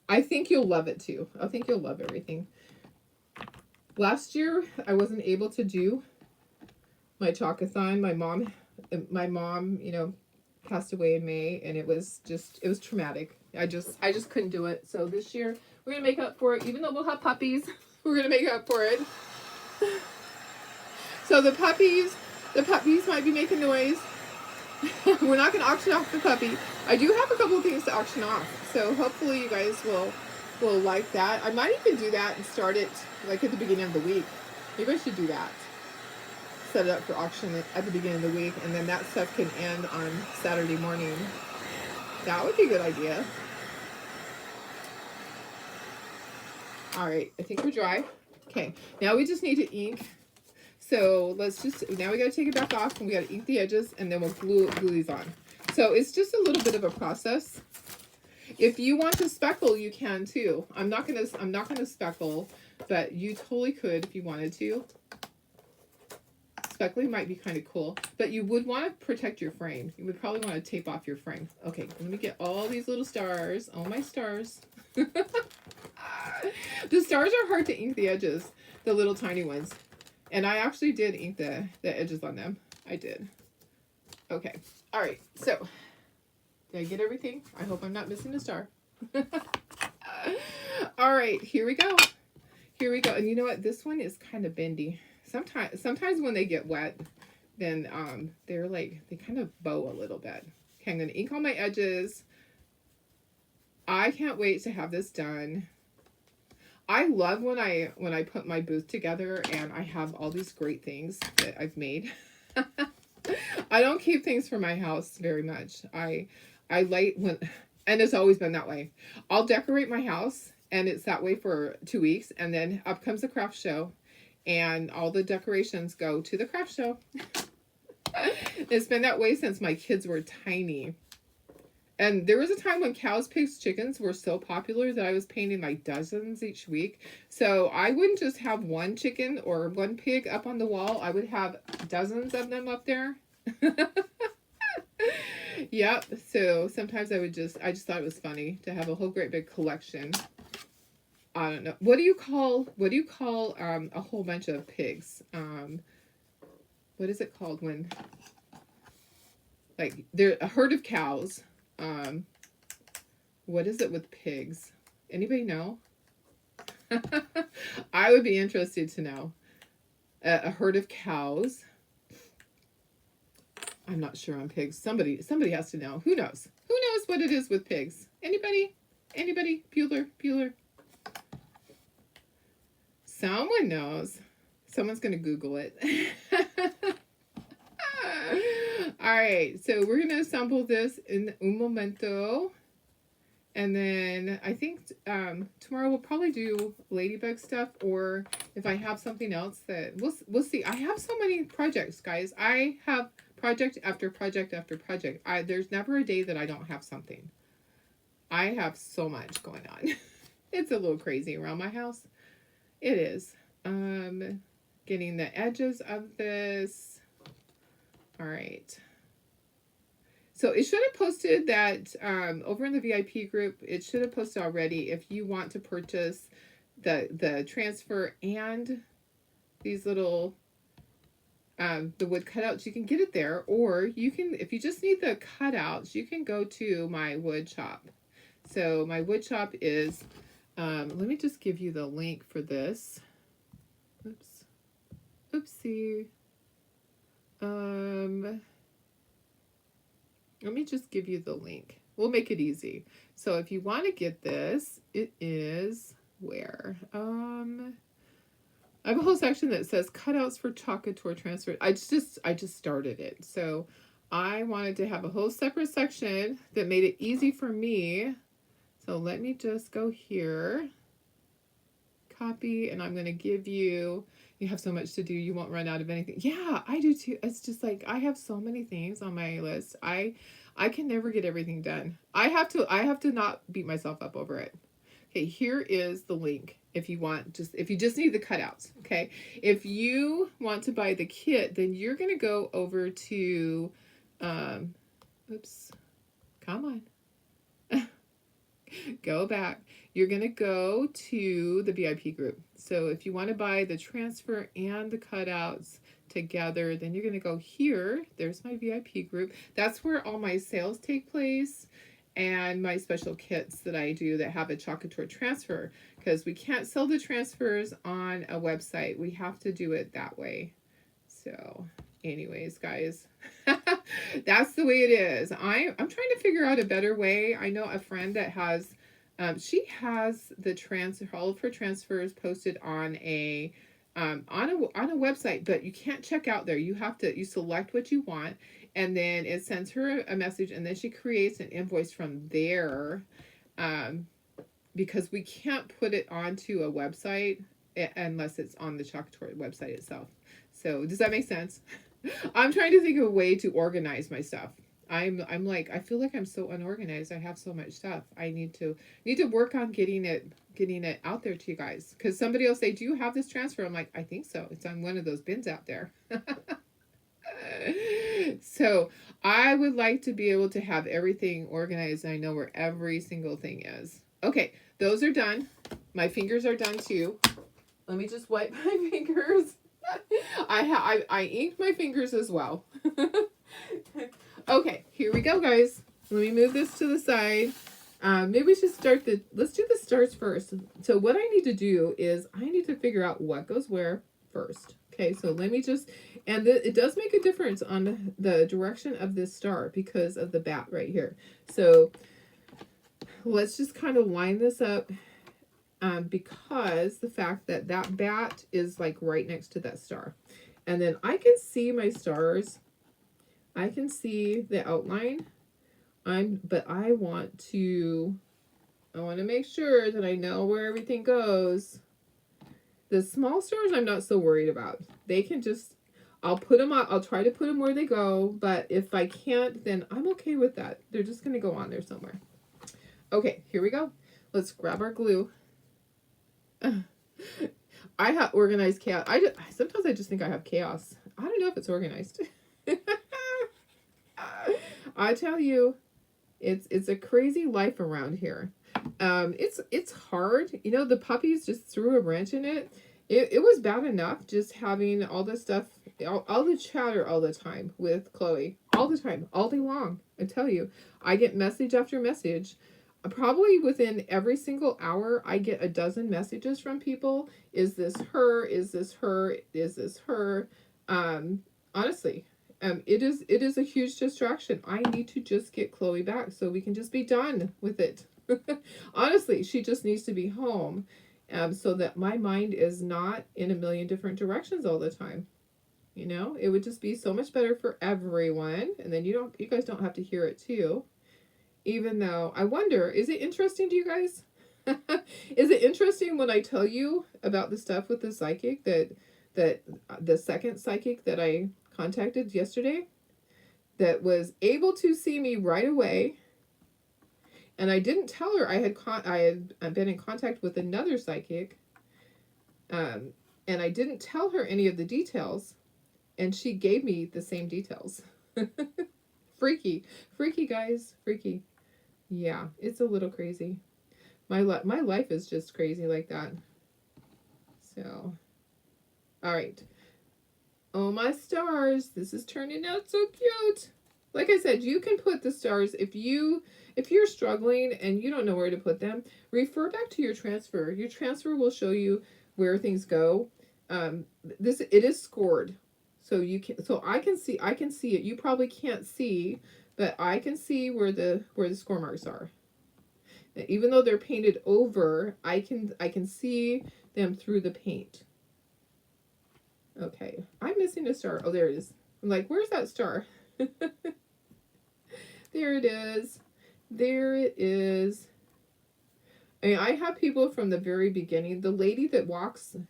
I think you'll love it too. I think you'll love everything. Last year, I wasn't able to do my Chocathon. My mom, you know, passed away in May, and it was traumatic. I just couldn't do it. So this year, we're going to make up for it. Even though we'll have puppies, we're going to make up for it. So the puppies might be making noise. We're not going to auction off the puppy. I do have a couple of things to auction off. So hopefully you guys will like that. I might even do that and start it like at the beginning of the week. Maybe I should do that. Set it up for auction at the beginning of the week, and then that stuff can end on Saturday morning. That would be a good idea. All right, I think we're dry. Okay, now we just need to ink. So now we got to take it back off, and we got to ink the edges, and then we'll glue these on. So it's just a little bit of a process. If you want to speckle, you can too. I'm not gonna speckle, but you totally could if you wanted to. Speckling might be kind of cool, but you would want to protect your frame. You would probably want to tape off your frame. Okay, let me get all these little stars, all my stars. The stars are hard to ink the edges, the little tiny ones. And I actually did ink the edges on them. I did. Okay, all right, so did I get everything? I hope I'm not missing a star. All right, here we go. Here we go. And you know what? This one is kind of bendy. Sometimes when they get wet, then they're like, they kind of bow a little bit. Okay, I'm going to ink all my edges. I can't wait to have this done. I love when I put my booth together and I have all these great things that I've made. I don't keep things for my house very much. I like and it's always been that way. I'll decorate my house and it's that way for 2 weeks, and then up comes the craft show and all the decorations go to the craft show. It's been that way since my kids were tiny. And there was a time when cows, pigs, chickens were so popular that I was painting like dozens each week. So I wouldn't just have one chicken or one pig up on the wall. I would have dozens of them up there. Yep. So sometimes I just thought it was funny to have a whole great big collection. I don't know. What do you call a whole bunch of pigs? What is it called when like they're a herd of cows? What is it with pigs? Anybody know? I would be interested to know. A herd of cows. I'm not sure on pigs. Somebody has to know. Who knows? Who knows what it is with pigs? Anybody? Anybody? Bueller? Someone knows. Someone's going to Google it. All right. So we're going to assemble this in un momento. And then I think tomorrow we'll probably do ladybug stuff, or if I have something else that we'll see. I have so many projects, guys. I have project after project after project. There's never a day that I don't have something. I have so much going on. It's a little crazy around my house. It is. Getting the edges of this. All right. So it should have posted that over in the VIP group. It should have posted already. If you want to purchase the transfer and these little the wood cutouts, you can get it there, or you can, if you just need the cutouts, you can go to my wood shop. So my wood shop is let me just give you the link for this. Oops. Oopsie. Let me just give you the link. We'll make it easy. So if you want to get this, it is where? I have a whole section that says cutouts for chocolate tour transfer. I just started it. So I wanted to have a whole separate section that made it easy for me. So let me just go here, copy, and I'm going to give you, you have so much to do, you won't run out of anything. Yeah, I do too. It's just like, I have so many things on my list. I can never get everything done. I have to not beat myself up over it. Okay, here is the link. If you just need the cutouts, okay? If you want to buy the kit, then you're going to go over to, oops, come on. Go back. You're going to go to the VIP group. So if you want to buy the transfer and the cutouts together, then you're going to go here. There's my VIP group. That's where all my sales take place, and my special kits that I do that have a chocolate tour transfer, because we can't sell the transfers on a website. We have to do it that way. So anyways, guys, that's the way it is. I'm trying to figure out a better way. I know a friend that has, she has the all of her transfers posted on a website, but you can't check out there. You select what you want, and then it sends her a message, and then she creates an invoice from there, because we can't put it onto a website unless it's on the chocolate tour website itself. So does that make sense? I'm trying to think of a way to organize my stuff. I'm like, I feel like I'm so unorganized. I have so much stuff. I need to work on getting it out there to you guys. Because somebody will say, do you have this transfer? I'm like, I think so. It's on one of those bins out there. So I would like to be able to have everything organized. And I know where every single thing is. Okay, those are done. My fingers are done too. Let me just wipe my fingers. I inked my fingers as well. Okay, here we go, guys. Let me move this to the side. Maybe we should let's do the stars first. So what I need to do is I need to figure out what goes where first. Okay, so let me just, and it does make a difference on the direction of this star because of the bat right here. So let's just kind of line this up. Because the fact that that bat is like right next to that star. And then I can see my stars. I can see the outline. But I want to make sure that I know where everything goes. The small stars I'm not so worried about. They can just, I'll put them on, I'll try to put them where they go, but if I can't, then I'm okay with that. They're just going to go on there somewhere. Okay, here we go. Let's grab our glue. I have organized chaos. Sometimes I just think I have chaos. I don't know if it's organized. I tell you, it's a crazy life around here. It's hard. You know, the puppies just threw a wrench in it. It was bad enough just having all this stuff, all the chatter all the time with Chloe, all the time, all day long. I tell you, I get message after message. Probably within every single hour, I get a dozen messages from people. Is this her? Is this her? Is this her? Honestly, it is a huge distraction. I need to just get Chloe back so we can just be done with it. Honestly, she just needs to be home, so that my mind is not in a million different directions all the time. You know, it would just be so much better for everyone, and then you guys don't have to hear it too. Even though I wonder, is it interesting to you guys? Is it interesting when I tell you about the stuff with the psychic that the second psychic that I contacted yesterday that was able to see me right away, and I didn't tell her I had been in contact with another psychic, and I didn't tell her any of the details, and she gave me the same details. Freaky, freaky guys, freaky. Yeah, it's a little crazy. My life is just crazy like that. So, all right. Oh my stars, this is turning out so cute. Like I said, you can put the stars if you're struggling and you don't know where to put them, refer back to your transfer. Your transfer will show you where things go. This it is scored. So I can see it. You probably can't see, but I can see where the score marks are. Even though they're painted over, I can see them through the paint. Okay, I'm missing a star. Oh, there it is. I'm like, where's that star? There it is. There it is. I mean, I have people from the very beginning. The lady that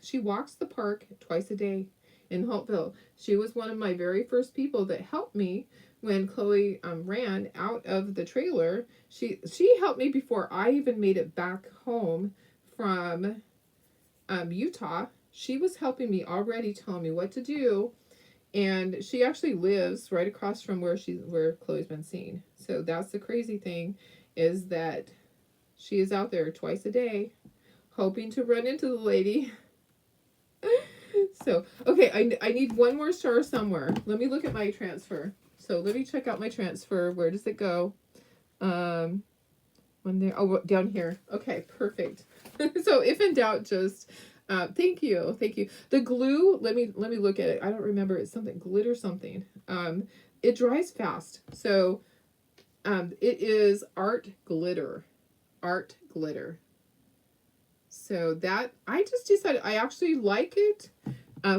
she walks the park twice a day in Holtville. She was one of my very first people that helped me when Chloe ran out of the trailer. She helped me before I even made it back home from Utah. She was helping me already, telling me what to do, and she actually lives right across from where Chloe's been seen. So that's the crazy thing, is that she is out there twice a day, hoping to run into the lady. So, okay, I need one more star somewhere. Let me look at my transfer. So let me check out my transfer. Where does it go? One there. Oh, down here. Okay, perfect. So if in doubt, just thank you. The glue. Let me look at it. I don't remember. It's something glitter something. It dries fast. So it is art glitter. So that I just decided I actually like it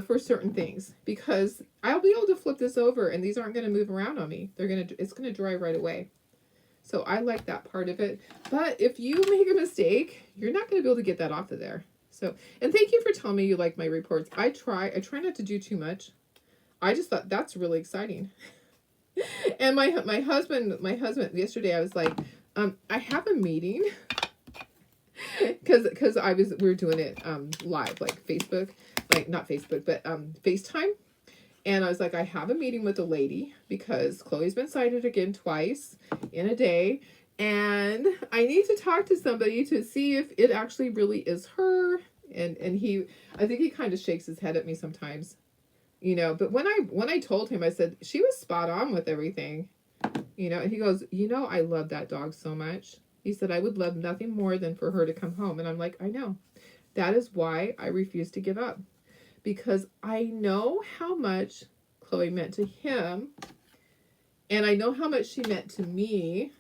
for certain things, because I'll be able to flip this over and these aren't going to move around on me. It's going to dry right away. So I like that part of it. But if you make a mistake, you're not going to be able to get that off of there. So, and thank you for telling me you like my reports. I try not to do too much. I just thought that's really exciting. And my husband yesterday, I was like, I have a meeting, because we were doing it live, like Facebook, like not Facebook, but FaceTime. And I was like, I have a meeting with a lady because Chloe's been sighted again twice in a day. And I need to talk to somebody to see if it actually really is her. And I think he kind of shakes his head at me sometimes, but when I told him, I said, she was spot on with everything, and he goes, I love that dog so much. He said, I would love nothing more than for her to come home. And I'm like, I know. That is why I refuse to give up. Because I know how much Chloe meant to him, and I know how much she meant to me,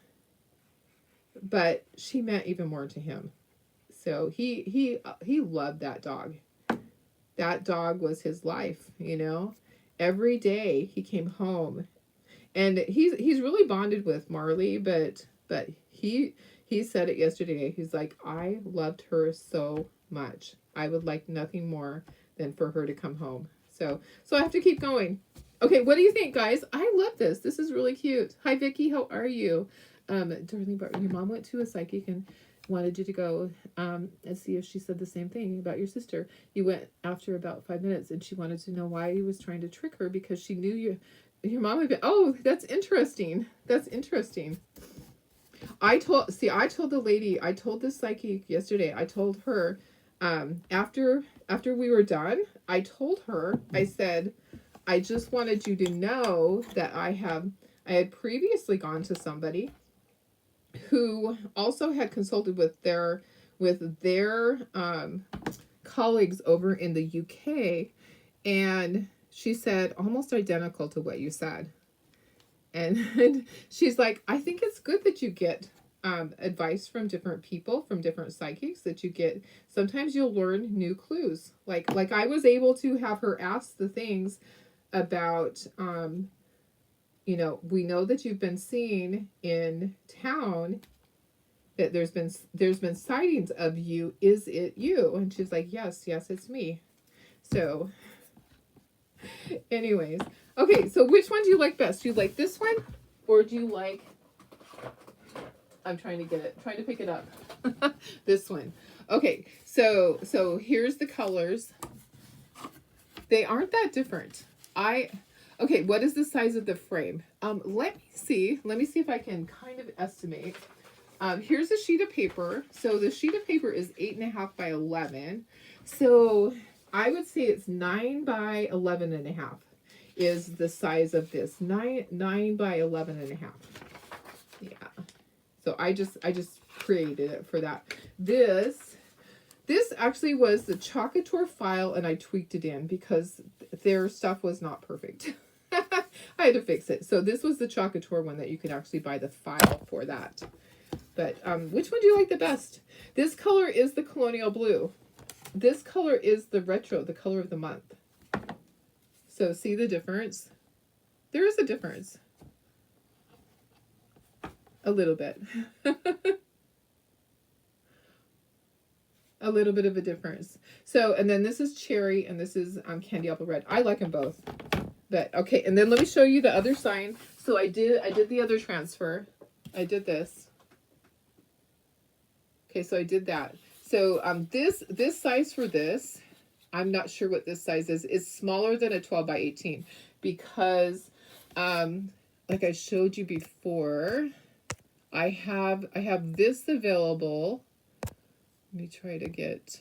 but she meant even more to him. So he loved that dog. That dog was his life, Every day he came home, and he's really bonded with Marley, but he said it yesterday. He's like, I loved her so much. I would like nothing more than for her to come home. So I have to keep going. Okay, what do you think, guys? I love this. This is really cute. Hi, Vicky. How are you? Darling, your mom went to a psychic and wanted you to go and see if she said the same thing about your sister. You went after about 5 minutes, and she wanted to know why you was trying to trick her, because she knew your mom had been. Oh, that's interesting. I told the lady, I told this psychic yesterday, I told her, after we were done, I told her, I said, I just wanted you to know that I had previously gone to somebody who also had consulted with their colleagues over in the UK, and she said almost identical to what you said. And she's like, I think it's good that you get advice from different people, from different psychics, that you get. Sometimes you'll learn new clues. Like I was able to have her ask the things about you know, we know that you've been seen in town, that there's been sightings of you. Is it you? And she's like, yes, it's me. So anyways, okay, so which one do you like best? Do you like this one, or do you like, I'm trying to pick it up. This one. Okay, so here's the colors. They aren't that different. Okay, what is the size of the frame? Let me see if I can kind of estimate. Here's a sheet of paper. So the sheet of paper is 8.5 by 11. So I would say it's 9 by 11.5 is the size of this. 9 by 11.5. Yeah. So I just created it for that. This actually was the Chocator file, and I tweaked it in because their stuff was not perfect. I had to fix it. So this was the Chocator one that you could actually buy the file for that. But which one do you like the best? This color is the Colonial Blue. This color is the Retro, the color of the month. So see the difference? There is a difference. A little bit. A little bit of a difference. So, and then this is Cherry, and this is Candy Apple Red. I like them both. But, okay, and then let me show you the other sign. So I did the other transfer. I did this. Okay, so I did that. So this size for this, I'm not sure what this size is smaller than a 12 by 18 because, like I showed you before, I have this available. Let me try to get,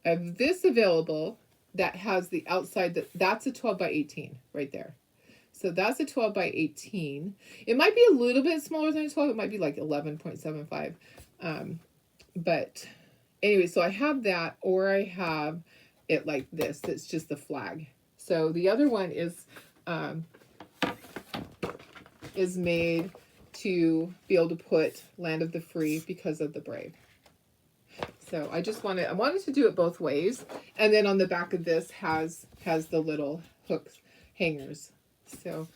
I have this available that has the outside, that's a 12 by 18 right there. So that's a 12 by 18. It might be a little bit smaller than a 12. It might be like 11.75. But anyway, so I have that, or I have it like this. That's just the flag. So the other one is made to be able to put Land of the Free because of the Brave. So I wanted to do it both ways. And then on the back of this has the little hooks, hangers. So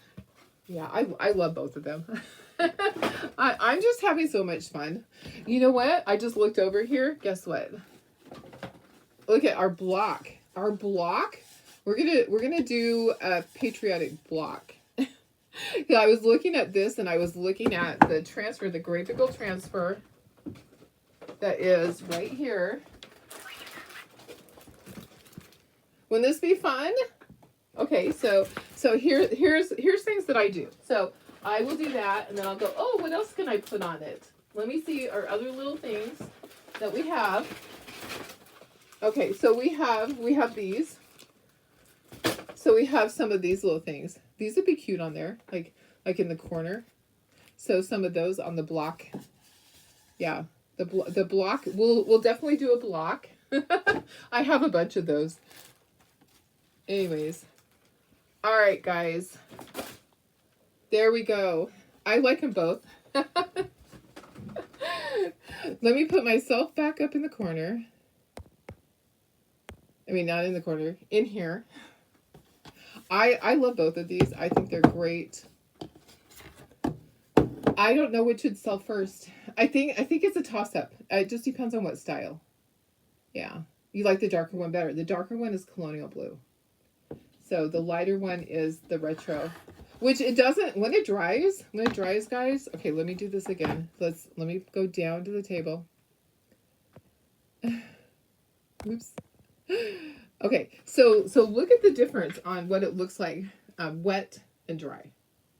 yeah, I love both of them. I'm just having so much fun. You know what? I just looked over here. Guess what? Look at our block. Our block. We're gonna do a patriotic block. Yeah, I was looking at this, and I was looking at the transfer, the Great Big Old transfer that is right here. Wouldn't this be fun? Okay, so here's things that I do. So I will do that, and then I'll go, oh, what else can I put on it? Let me see our other little things that we have. Okay, so we have these. So we have some of these little things. These would be cute on there, like in the corner. So some of those on the block. Yeah, the block. We'll definitely do a block. I have a bunch of those. Anyways. All right, guys. There we go. I like them both. Let me put myself back up in the corner. I mean, not in the corner, in here. I love both of these. I think they're great. I don't know which should sell first. I think it's a toss-up. It just depends on what style. Yeah. You like the darker one better. The darker one is Colonial Blue. So the lighter one is the Retro. Which it doesn't, when it dries, guys. Okay, let me do this again. Let me go down to the table. Oops. Okay, so look at the difference on what it looks like wet and dry.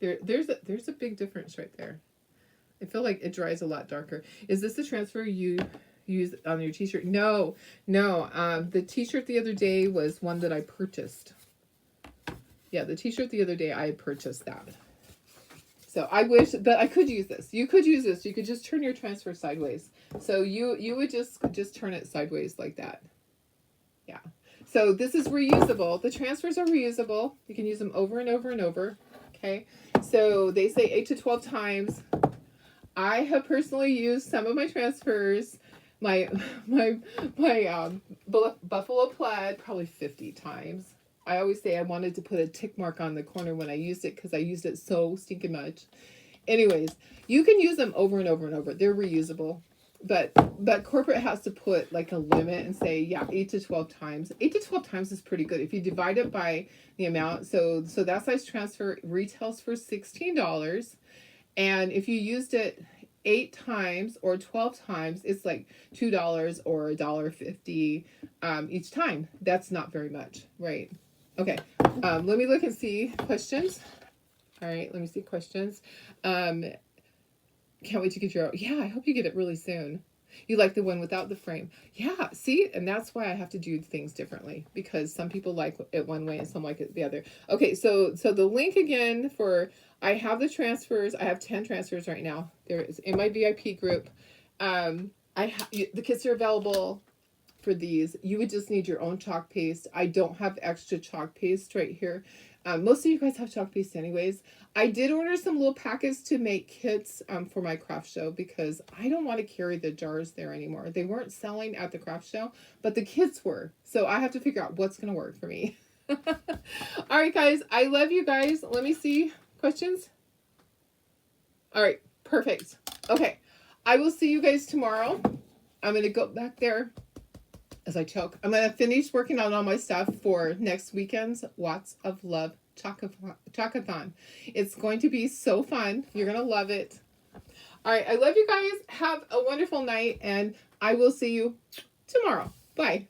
There's a big difference right there. I feel like it dries a lot darker. Is this the transfer you use on your t-shirt? No. The t-shirt the other day was one that I purchased. Yeah, the t-shirt the other day I purchased that. So I wish, but I could use this. You could use this. You could just turn your transfer sideways. So you would just turn it sideways like that. Yeah. So this is reusable. The transfers are reusable. You can use them over and over and over. Okay. So they say 8 to 12 times. I have personally used some of my transfers, my Buffalo Plaid, probably 50 times. I always say I wanted to put a tick mark on the corner when I used it because I used it so stinking much. Anyways, you can use them over and over and over. They're reusable. But corporate has to put like a limit and say, yeah, 8 to 12 times. 8 to 12 times is pretty good. If you divide it by the amount, so that size transfer retails for $16. And if you used it 8 times or 12 times, it's like $2 or $1.50 each time. That's not very much, right? Okay, let me look and see questions. All right, let me see questions. Can't wait to get your, yeah, I hope you get it really soon. You like the one without the frame. Yeah, see, and that's why I have to do things differently, because some people like it one way and some like it the other. Okay, so the link again for, I have the transfers. I have 10 transfers right now. There is in my VIP group. The kits are available for these. You would just need your own chalk paste. I don't have extra chalk paste right here. Most of you guys have chalk paste anyways. I did order some little packets to make kits for my craft show because I don't want to carry the jars there anymore. They weren't selling at the craft show, but the kits were. So I have to figure out what's going to work for me. All right, guys. I love you guys. Let me see. Questions? All right. Perfect. Okay. I will see you guys tomorrow. I'm going to go back there as I choke. I'm going to finish working on all my stuff for next weekend's Watts of Love Chocathon. It's going to be so fun. You're going to love it. All right. I love you guys. Have a wonderful night, and I will see you tomorrow. Bye.